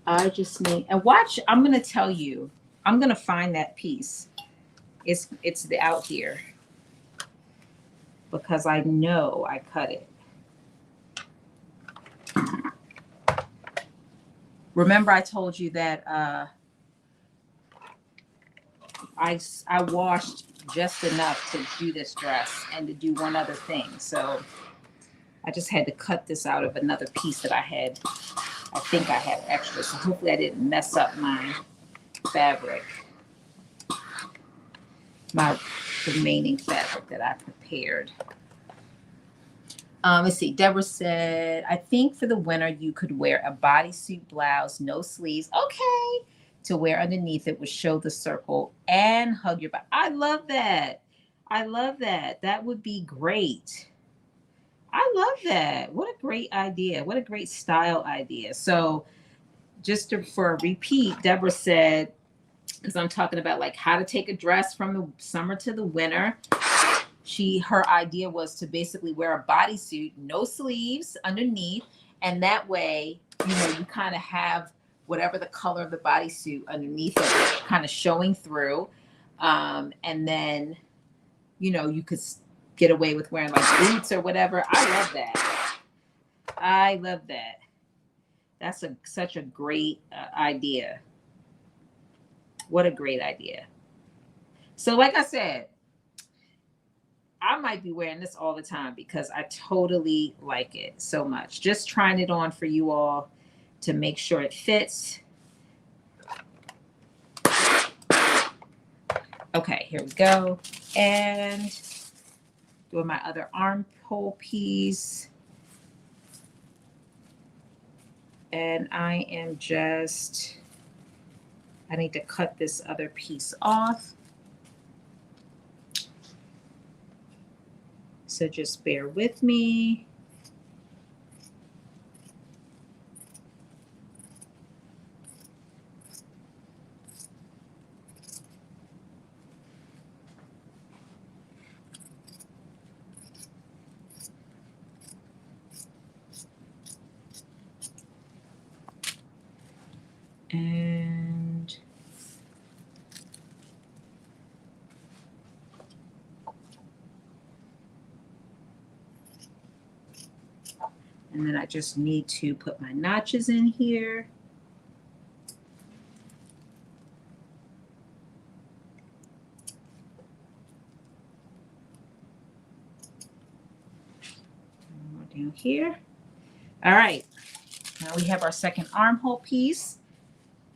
I just need, and watch, I'm gonna tell you, I'm gonna find that piece. It's out here because I know I cut it. Remember I told you that I washed just enough to do this dress and to do one other thing. So I just had to cut this out of another piece that I had. I think I had extra. So hopefully I didn't mess up my fabric, my remaining fabric that I prepared. Let's see. Deborah said, I think for the winter you could wear a bodysuit blouse, no sleeves. Okay. To wear underneath it would show the circle and hug your back. I love that. I love that. That would be great. I love that. What a great idea. What a great style idea. So just for a repeat, Deborah said, because I'm talking about like how to take a dress from the summer to the winter. Her idea was to basically wear a bodysuit, no sleeves underneath, and that way, you kind of have whatever the color of the bodysuit underneath it kind of showing through, and then you could get away with wearing like boots or whatever. I love that. I love that. That's such a great idea. What a great idea. So like I said, I might be wearing this all the time because I totally like it so much. Just trying it on for you all to make sure it fits. Okay, here we go. And doing my other armhole piece. And I need to cut this other piece off. So just bear with me. And then I just need to put my notches in here. Down here. All right. Now we have our second armhole piece.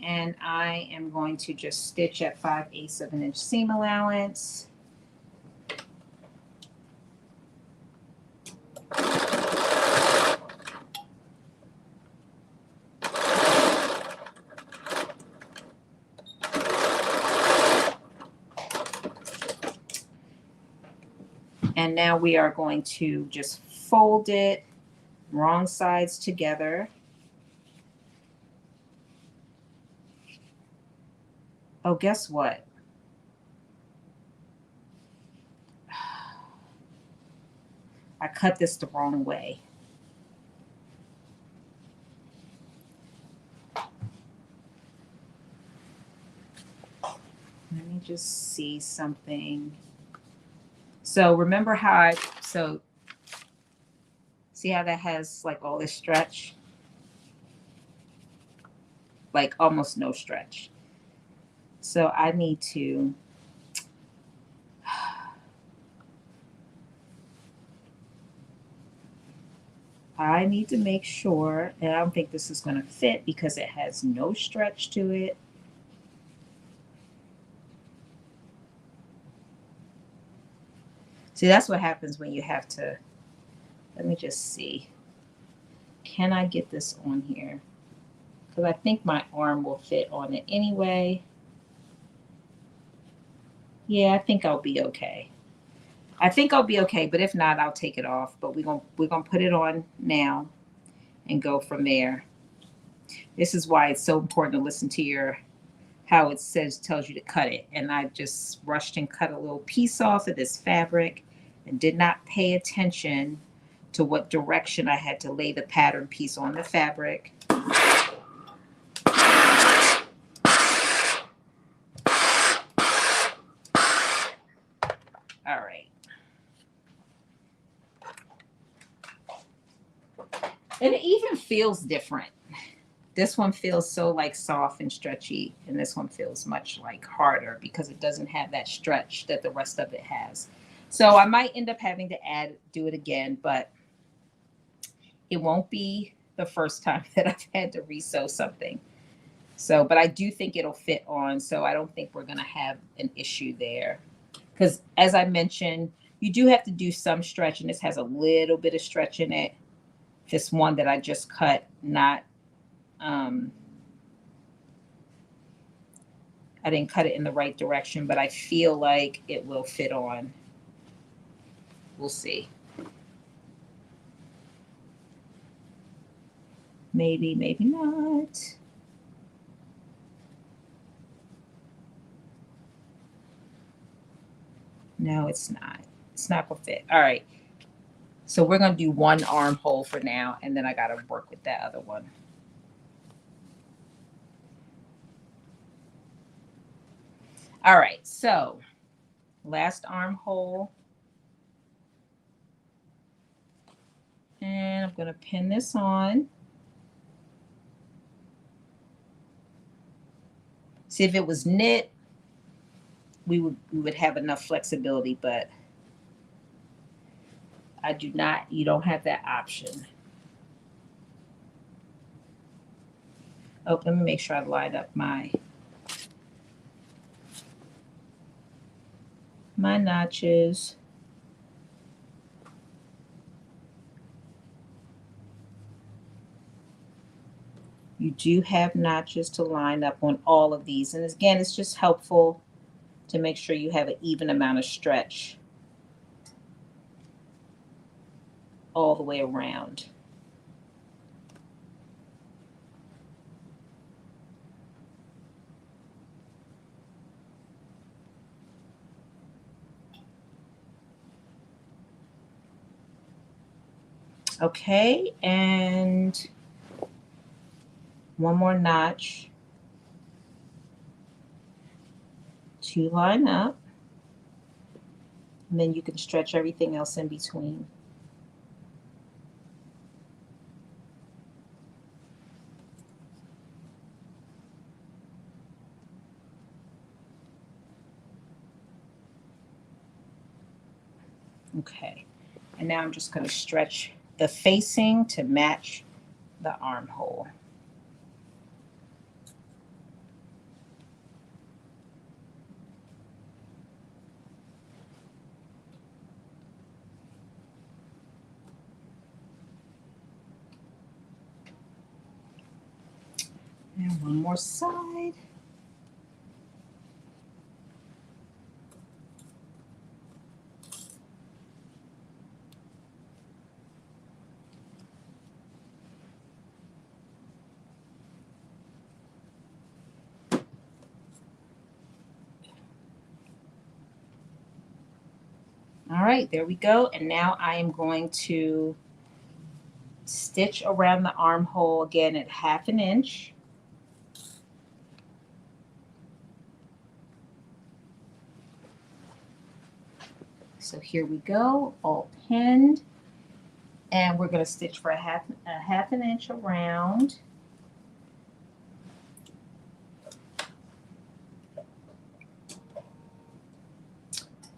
And I am going to just stitch at 5/8 of an inch seam allowance. And now we are going to just fold it wrong sides together. Oh, guess what? I cut this the wrong way. Let me just see something. So remember how see how that has like all this stretch? Like almost no stretch. So I need to I need to make sure, and I don't think this is going to fit because it has no stretch to it. See, that's what happens when you have to, let me just see. Can I get this on here? Because I think my arm will fit on it anyway. Yeah, I think I'll be okay. I think I'll be okay, but if not, I'll take it off. But we're gonna put it on now and go from there. This is why it's so important to listen to your how it tells you to cut it. And I just rushed and cut a little piece off of this fabric and did not pay attention to what direction I had to lay the pattern piece on the fabric. All right. And it even feels different. This one feels so like soft and stretchy, and this one feels much like harder because it doesn't have that stretch that the rest of it has. So I might end up having to do it again, but it won't be the first time that I've had to resew something. So, but I do think it'll fit on, so I don't think we're gonna have an issue there. Because as I mentioned, you do have to do some stretch, and this has a little bit of stretch in it. This one that I just cut, not I didn't cut it in the right direction, but I feel like it will fit on. We'll see. Maybe, maybe not. No, it's not. It's not gonna fit. All right. So we're gonna do one armhole for now, and then I gotta work with that other one. All right, so last armhole. And I'm gonna pin this on. See, if it was knit, we would have enough flexibility, but I do not, you don't have that option. Oh, let me make sure I line up my notches. You do have notches to line up on all of these. And again, it's just helpful to make sure you have an even amount of stretch all the way around. Okay, and one more notch to line up, and then you can stretch everything else in between. Okay, and now I'm just going to stretch the facing to match the armhole. And one more side. All right, there we go. And now I am going to stitch around the armhole again at 1/2 inch. So here we go, all pinned. And we're going to stitch for a half an inch around.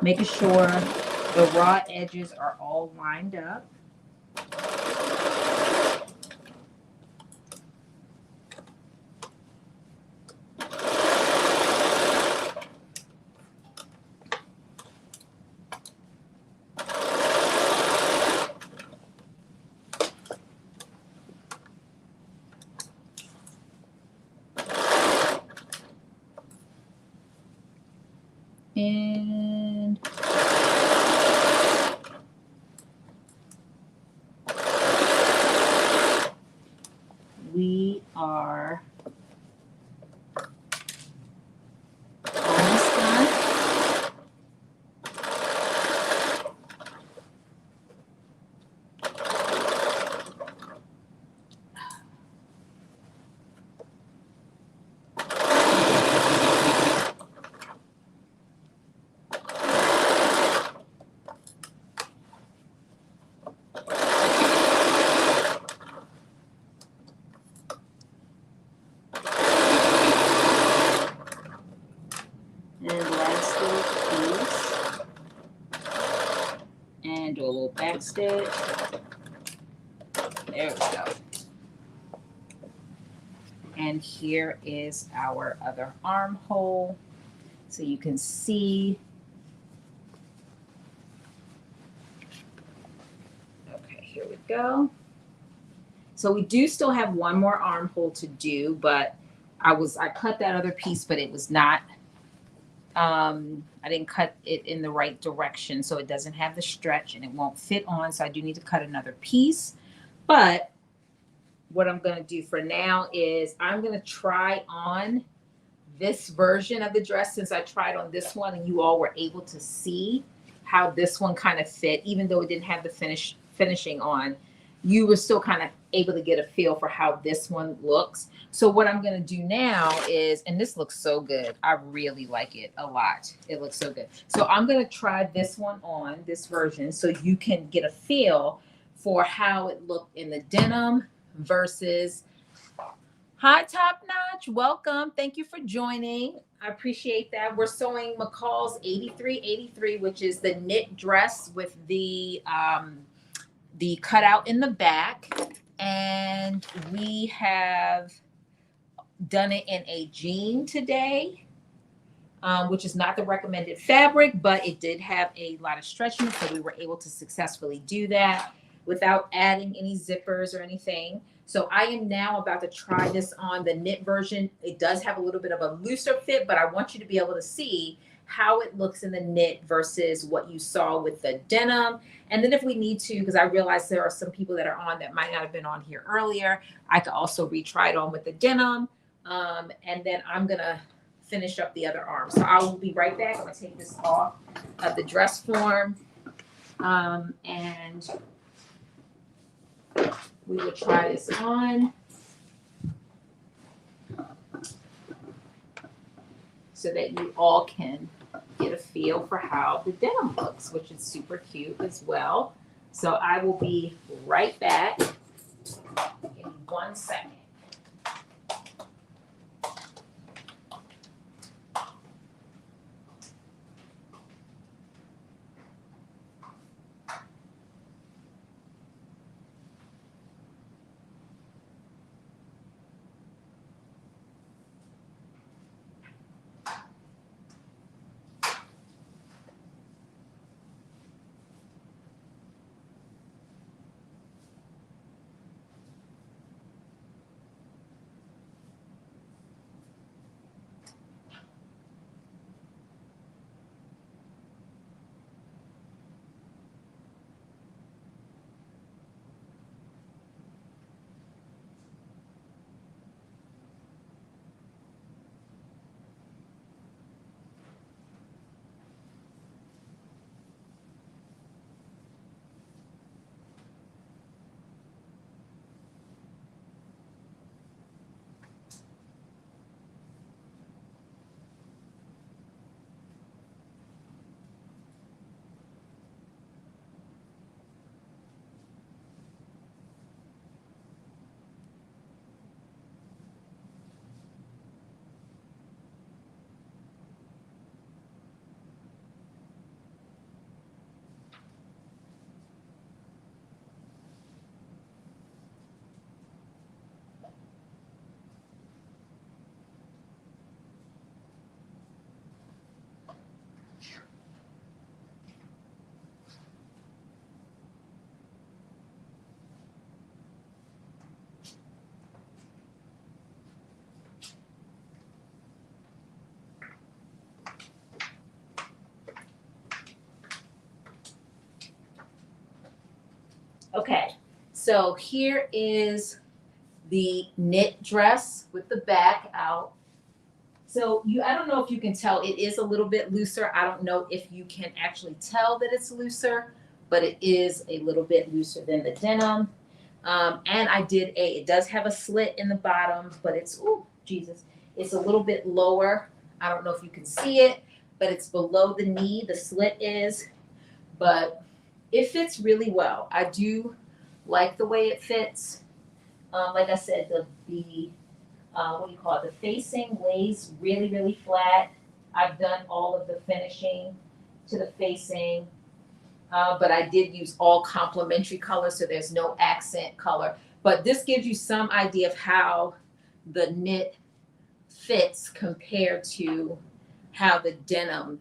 Making sure the raw edges are all lined up. against it. There we go. And here is our other armhole. So you can see. Okay, here we go. So we do still have one more armhole to do, but I cut that other piece, but it was not, I didn't cut it in the right direction. So it doesn't have the stretch and it won't fit on. So I do need to cut another piece. But what I'm going to do for now is I'm going to try on this version of the dress, since I tried on this one and you all were able to see how this one kind of fit, even though it didn't have the finishing on, you were still kind of able to get a feel for how this one looks. So what I'm going to do now is, and this looks so good. I really like it a lot. It looks so good. So I'm going to try this one on, this version, so you can get a feel for how it looked in the denim versus. Hi, Top Notch. Welcome. Thank you for joining. I appreciate that. We're sewing McCalls 8383, which is the knit dress with the cutout in the back. And we have done it in a jean today, which is not the recommended fabric, but it did have a lot of stretching, so we were able to successfully do that without adding any zippers or anything. So I am now about to try this on the knit version. It does have a little bit of a looser fit, but I want you to be able to see how it looks in the knit versus what you saw with the denim. And then if we need to, because I realize there are some people that are on that might not have been on here earlier, I could also retry it on with the denim. And then I'm going to finish up the other arm. So I will be right back. I'm going to take this off of the dress form. And we will try this on so that you all can get a feel for how the denim looks, which is super cute as well. So I will be right back in 1 second. Okay, so here is the knit dress with the back out. So I don't know if you can tell, it is a little bit looser. I don't know if you can actually tell that it's looser, but it is a little bit looser than the denim. And it does have a slit in the bottom, but it's a little bit lower. I don't know if you can see it, but it's below the knee, the slit is, but it fits really well. I do like the way it fits. Like I said, the the facing lays really, really flat. I've done all of the finishing to the facing. but I did use all complementary colors, so there's no accent color. But this gives you some idea of how the knit fits compared to how the denim,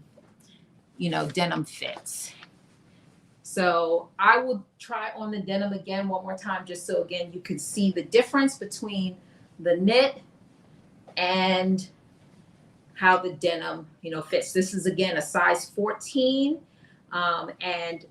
denim fits. So I will try on the denim again one more time, just so again you can see the difference between the knit and how the denim, fits. This is again a size 14. And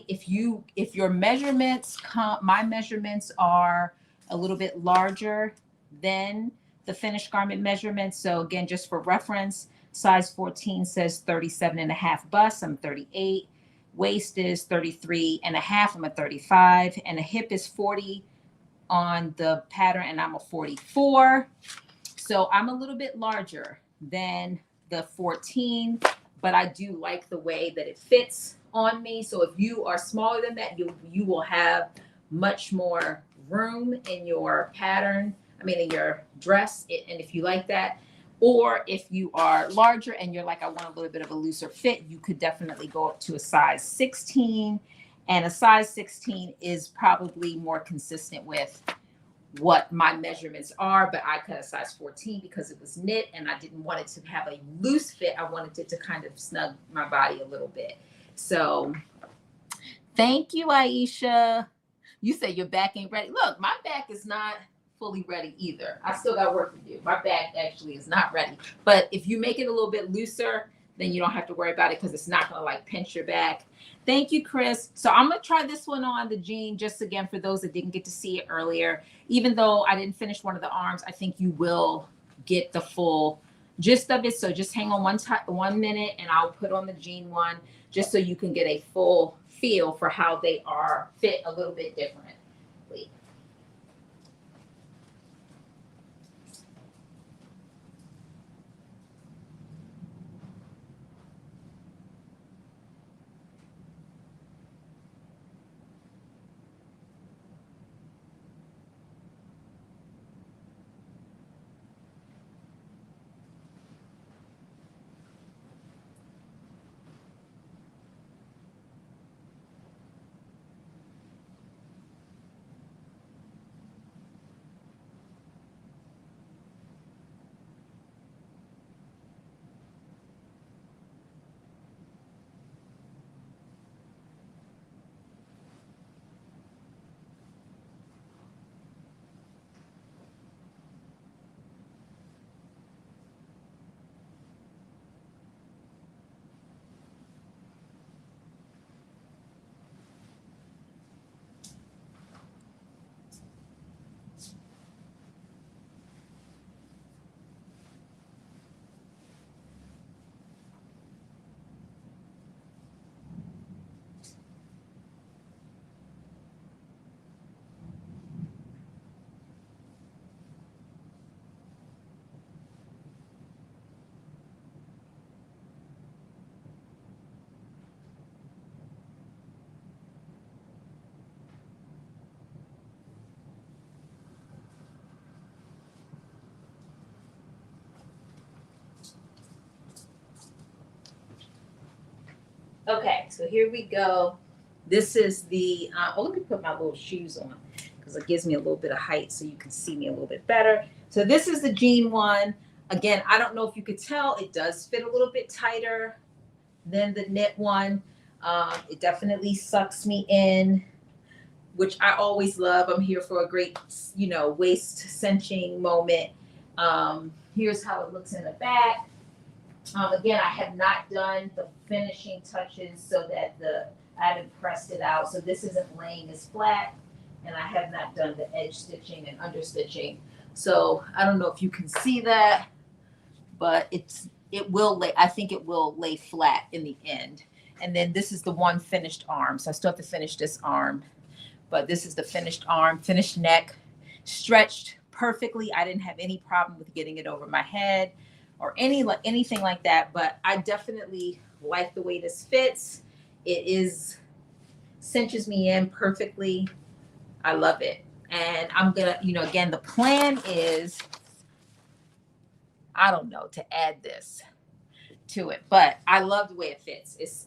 if your measurements my measurements are a little bit larger than the finished garment measurements. So again, just for reference, size 14 says 37 and a half bust. I'm 38. Waist is 33 and a half. I'm a 35. And a hip is 40 on the pattern, and I'm a 44. So I'm a little bit larger than the 14, but I do like the way that it fits on me. So if you are smaller than that, you will have much more room in your pattern, in your dress, and if you like that. Or if you are larger and you're like, I want a little bit of a looser fit, you could definitely go up to a size 16. And a size 16 is probably more consistent with what my measurements are, but I cut a size 14 because it was knit and I didn't want it to have a loose fit. I wanted it to kind of snug my body a little bit. So thank you, Aisha. You say your back ain't ready. Look, my back is not fully ready either. I still got work to do. My back actually is not ready. But if you make it a little bit looser, then you don't have to worry about it because it's not going to like pinch your back. Thank you, Chris. So I'm going to try this one on the jean, just again, for those that didn't get to see it earlier. Even though I didn't finish one of the arms, I think you will get the full gist of it. So just hang on 1 minute and I'll put on the jean one just so you can get a full feel for how they are fit a little bit differently. Okay, so here we go. This is the, let me put my little shoes on because it gives me a little bit of height so you can see me a little bit better. So this is the jean one. Again, I don't know if you could tell, it does fit a little bit tighter than the knit one. It definitely sucks me in, which I always love. I'm here for a great, waist cinching moment. Here's how it looks in the back. Again, I have not done the finishing touches so that I haven't pressed it out. So this isn't laying as flat, and I have not done the edge stitching and under stitching. So I don't know if you can see that, but it will lay. I think it will lay flat in the end. And then this is the one finished arm. So I still have to finish this arm, but this is the finished arm, finished neck, stretched perfectly. I didn't have any problem with getting it over my head or anything like that, but I definitely like the way this fits. It cinches me in perfectly. I love it. And I'm gonna, again, the plan is, I don't know, to add this to it, but I love the way it fits.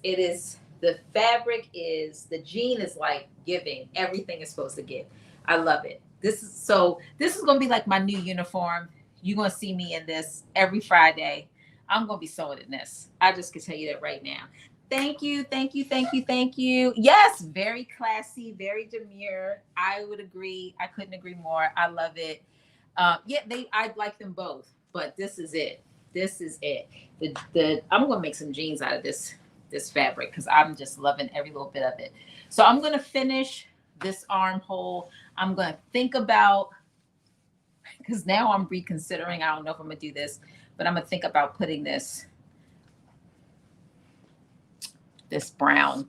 The fabric is, the jean is like giving. Everything is supposed to give. I love it. This is gonna be like my new uniform. You're gonna see me in this every Friday. I'm gonna be sewing in this. I just can tell you that right now. Thank you, thank you, thank you, thank you. Yes, very classy, very demure. I would agree. I couldn't agree more. I love it. Yeah, I like them both, but this is it. This is it. The I'm gonna make some jeans out of this fabric because I'm just loving every little bit of it. So I'm gonna finish this armhole. I'm gonna think about, because now I'm reconsidering. I don't know if I'm gonna do this, but I'm gonna think about putting this brown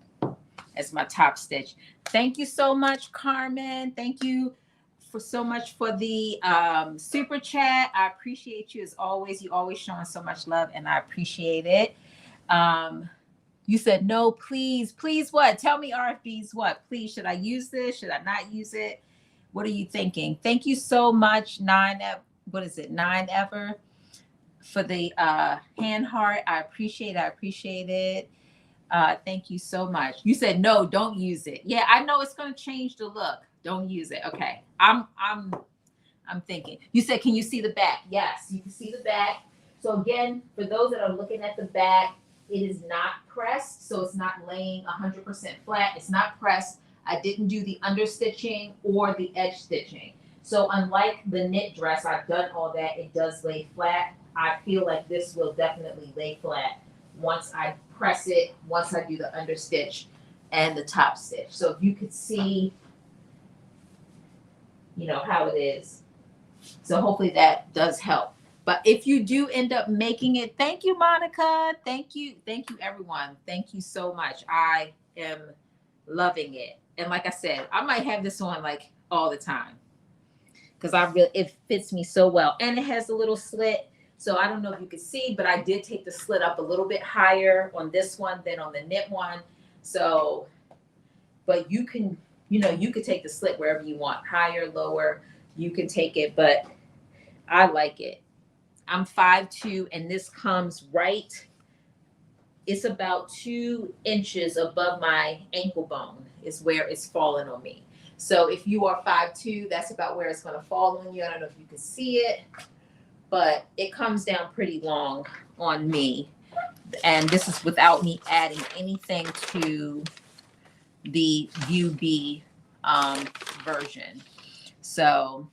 as my top stitch. Thank you so much, Carmen. Thank you so much for the super chat. I appreciate you as always. You always showing so much love, and I appreciate it. You said no, please, please. What? Tell me, RFBs. What? Please, should I use this? Should I not use it? What are you thinking? Thank you so much, what is it? 9ever for the hand heart. I appreciate it. Thank you so much. You said no, don't use it. Yeah, I know it's going to change the look. Don't use it. Okay. I'm thinking. You said, can you see the back? Yes, you can see the back. So again, for those that are looking at the back, it is not pressed, so it's not laying 100% flat. It's not pressed. I didn't do the understitching or the edge stitching. So unlike the knit dress, I've done all that. It does lay flat. I feel like this will definitely lay flat once I press it, once I do the understitch and the top stitch. So if you could see, you know, how it is. So hopefully that does help. But if you do end up making it, thank you, Monica. Thank you, everyone. Thank you so much. I am loving it. And like I said, I might have this on like all the time because it fits me so well. And it has a little slit. So I don't know if you can see, but I did take the slit up a little bit higher on this one than on the knit one. So, but you can, you could take the slit wherever you want, higher, lower, you can take it, but I like it. I'm 5'2", and this comes right, it's about 2 inches above my ankle bone is where it's falling on me. So if you are 5'2", that's about where it's going to fall on you. I don't know if you can see it, but it comes down pretty long on me. And this is without me adding anything to the UB version. So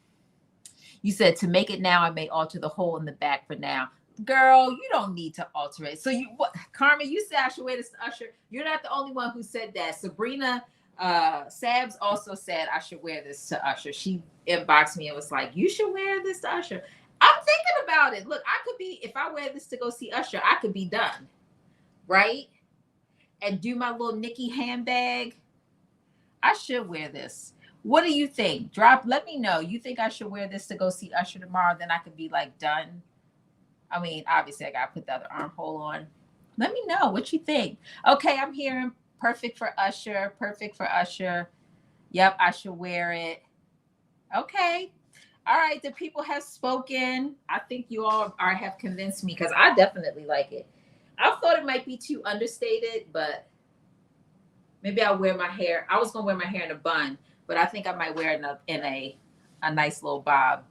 you said to make it now, I may alter the hole in the back for now. Girl, you don't need to alter it. So Carmen, you said I should wear this to Usher. You're not the only one who said that. Sabrina Sabs also said I should wear this to Usher. She inboxed me and was like, you should wear this to Usher. I'm thinking about it. Look, I could be, if I wear this to go see Usher, I could be done, right? And do my little Nikki handbag. I should wear this. What do you think? Let me know. You think I should wear this to go see Usher tomorrow? Then I could be like done. I mean, obviously I got to put the other armhole on. Let me know what you think. Okay, I'm hearing perfect for Usher. Perfect for Usher. Yep, I should wear it. Okay. All right, the people have spoken. I think you all have convinced me because I definitely like it. I thought it might be too understated, but maybe I'll wear my hair. I was going to wear my hair in a bun, but I think I might wear it in a nice little bob.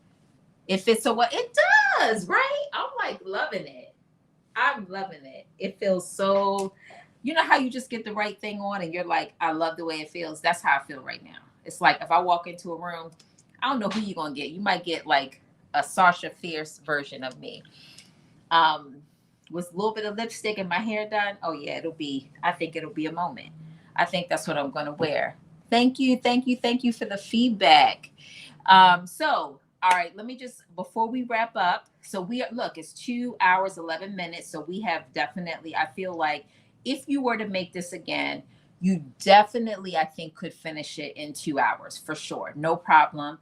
It fits so well. It does, right? I'm like loving it. I'm loving it. It feels so, you know how you just get the right thing on and you're like, I love the way it feels. That's how I feel right now. It's like if I walk into a room, I don't know who you're going to get. You might get like a Sasha Fierce version of me. With a little bit of lipstick and my hair done. Oh yeah, I think it'll be a moment. I think that's what I'm going to wear. Thank you for the feedback. So, all right, let me just, before we wrap up, so it's 2 hours, 11 minutes. So we have definitely, I feel like if you were to make this again, you definitely, I think, could finish it in 2 hours for sure. No problem.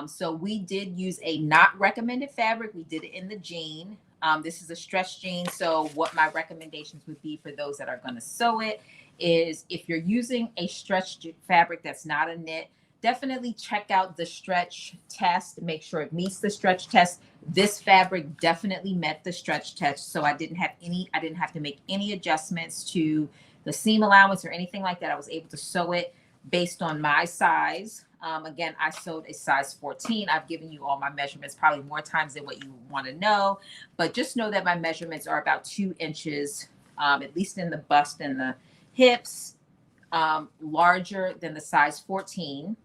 So we did use a not recommended fabric. We did it in the jean. This is a stretch jean. So what my recommendations would be for those that are going to sew it is if you're using a stretch fabric that's not a knit, definitely check out the stretch test. Make sure it meets the stretch test. This fabric definitely met the stretch test. So I didn't have to make any adjustments to the seam allowance or anything like that. I was able to sew it based on my size. Again, I sewed a size 14. I've given you all my measurements probably more times than what you want to know, but just know that my measurements are about 2 inches, at least in the bust and the hips, larger than the size 14.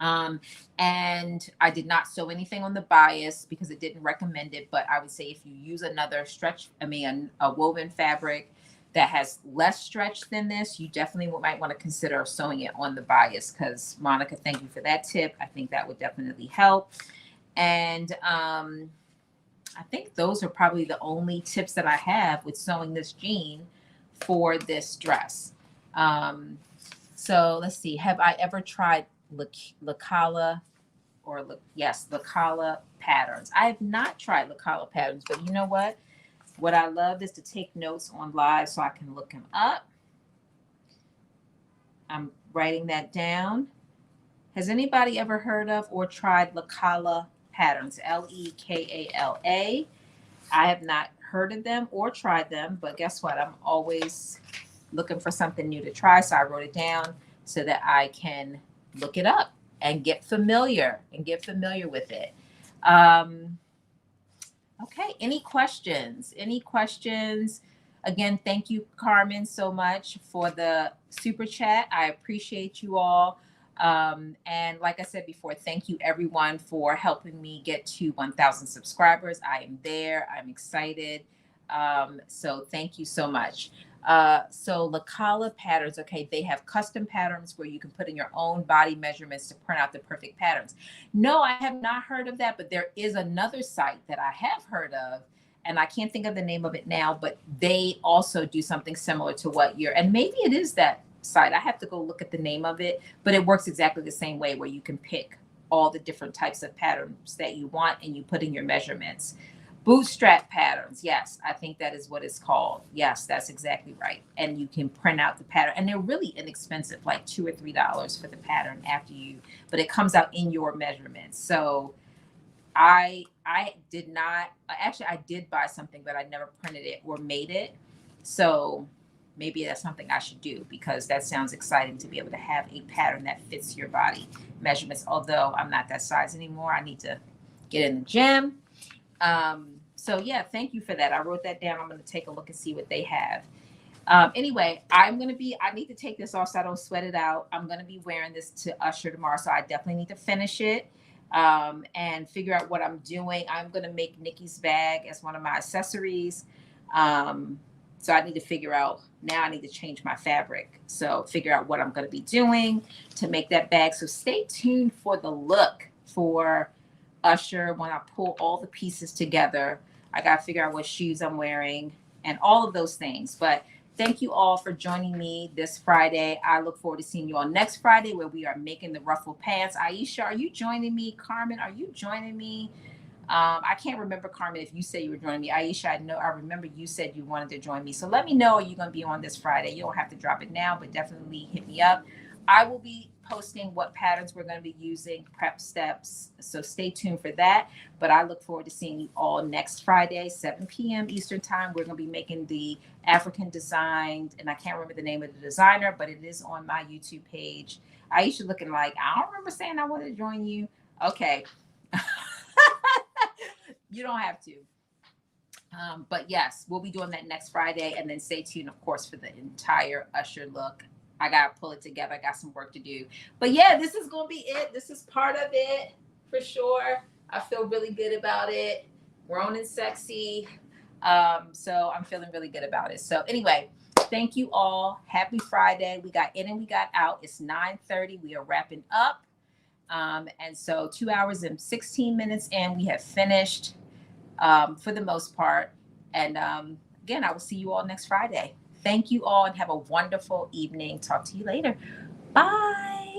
And I did not sew anything on the bias because it didn't recommend it. But I would say if you use another a woven fabric that has less stretch than this, you definitely might want to consider sewing it on the bias. Because Monica, thank you for that tip. I think that would definitely help. And I think those are probably the only tips that I have with sewing this jean for this dress. So let's see. Have I ever tried Lacala Lacala patterns? I have not tried Lacala patterns, but you know what? What I love is to take notes on live so I can look them up. I'm writing that down. Has anybody ever heard of or tried Lacala patterns? Lekala. I have not heard of them or tried them, but guess what? I'm always looking for something new to try. So I wrote it down so that I can look it up and get familiar with it. Okay, any questions? Again, thank you, Carmen, so much for the super chat. I appreciate you all. And like I said before, thank you everyone for helping me get to 1,000 subscribers. I am there. I'm excited. So thank you so much. So Lacala patterns, okay, they have custom patterns where you can put in your own body measurements to print out the perfect patterns. No, I have not heard of that, but there is another site that I have heard of, and I can't think of the name of it now, but they also do something similar to what and maybe it is that site. I have to go look at the name of it, but it works exactly the same way, where you can pick all the different types of patterns that you want and you put in your measurements. Bootstrap patterns. Yes, I think that is what it's called. Yes, that's exactly right. And you can print out the pattern, and they're really inexpensive, like $2 or $3 for the pattern but it comes out in your measurements. So I did buy something, but I never printed it or made it. So maybe that's something I should do, because that sounds exciting to be able to have a pattern that fits your body measurements. Although I'm not that size anymore. I need to get in the gym. So yeah, thank you for that. I wrote that down. I'm going to take a look and see what they have. Anyway, I need to take this off so I don't sweat it out. I'm going to be wearing this to Usher tomorrow. So I definitely need to finish it, and figure out what I'm doing. I'm going to make Nikki's bag as one of my accessories. So I need to figure out, now I need to change my fabric. So figure out what I'm going to be doing to make that bag. So stay tuned for the look for Usher when I pull all the pieces together. I got to figure out what shoes I'm wearing and all of those things. But thank you all for joining me this Friday. I look forward to seeing you all next Friday, where we are making the ruffle pants. Aisha, are you joining me? Carmen, are you joining me? I can't remember, Carmen, if you said you were joining me. Aisha, I remember you said you wanted to join me. So let me know, are you going to be on this Friday? You don't have to drop it now, but definitely hit me up. I will be posting what patterns we're going to be using, prep steps. So stay tuned for that. But I look forward to seeing you all next Friday, 7 p.m. Eastern time. We're going to be making the African designed, and I can't remember the name of the designer, but it is on my YouTube page. Aisha looking like, I don't remember saying I wanted to join you. Okay. You don't have to. But yes, we'll be doing that next Friday. And then stay tuned, of course, for the entire Usher look. I got to pull it together. I got some work to do. But yeah, this is going to be it. This is part of it for sure. I feel really good about it. Grown and sexy. So I'm feeling really good about it. So anyway, thank you all. Happy Friday. We got in and we got out. It's 9:30. We are wrapping up. And so 2 hours and 16 minutes in, we have finished for the most part. And again, I will see you all next Friday. Thank you all and have a wonderful evening. Talk to you later. Bye.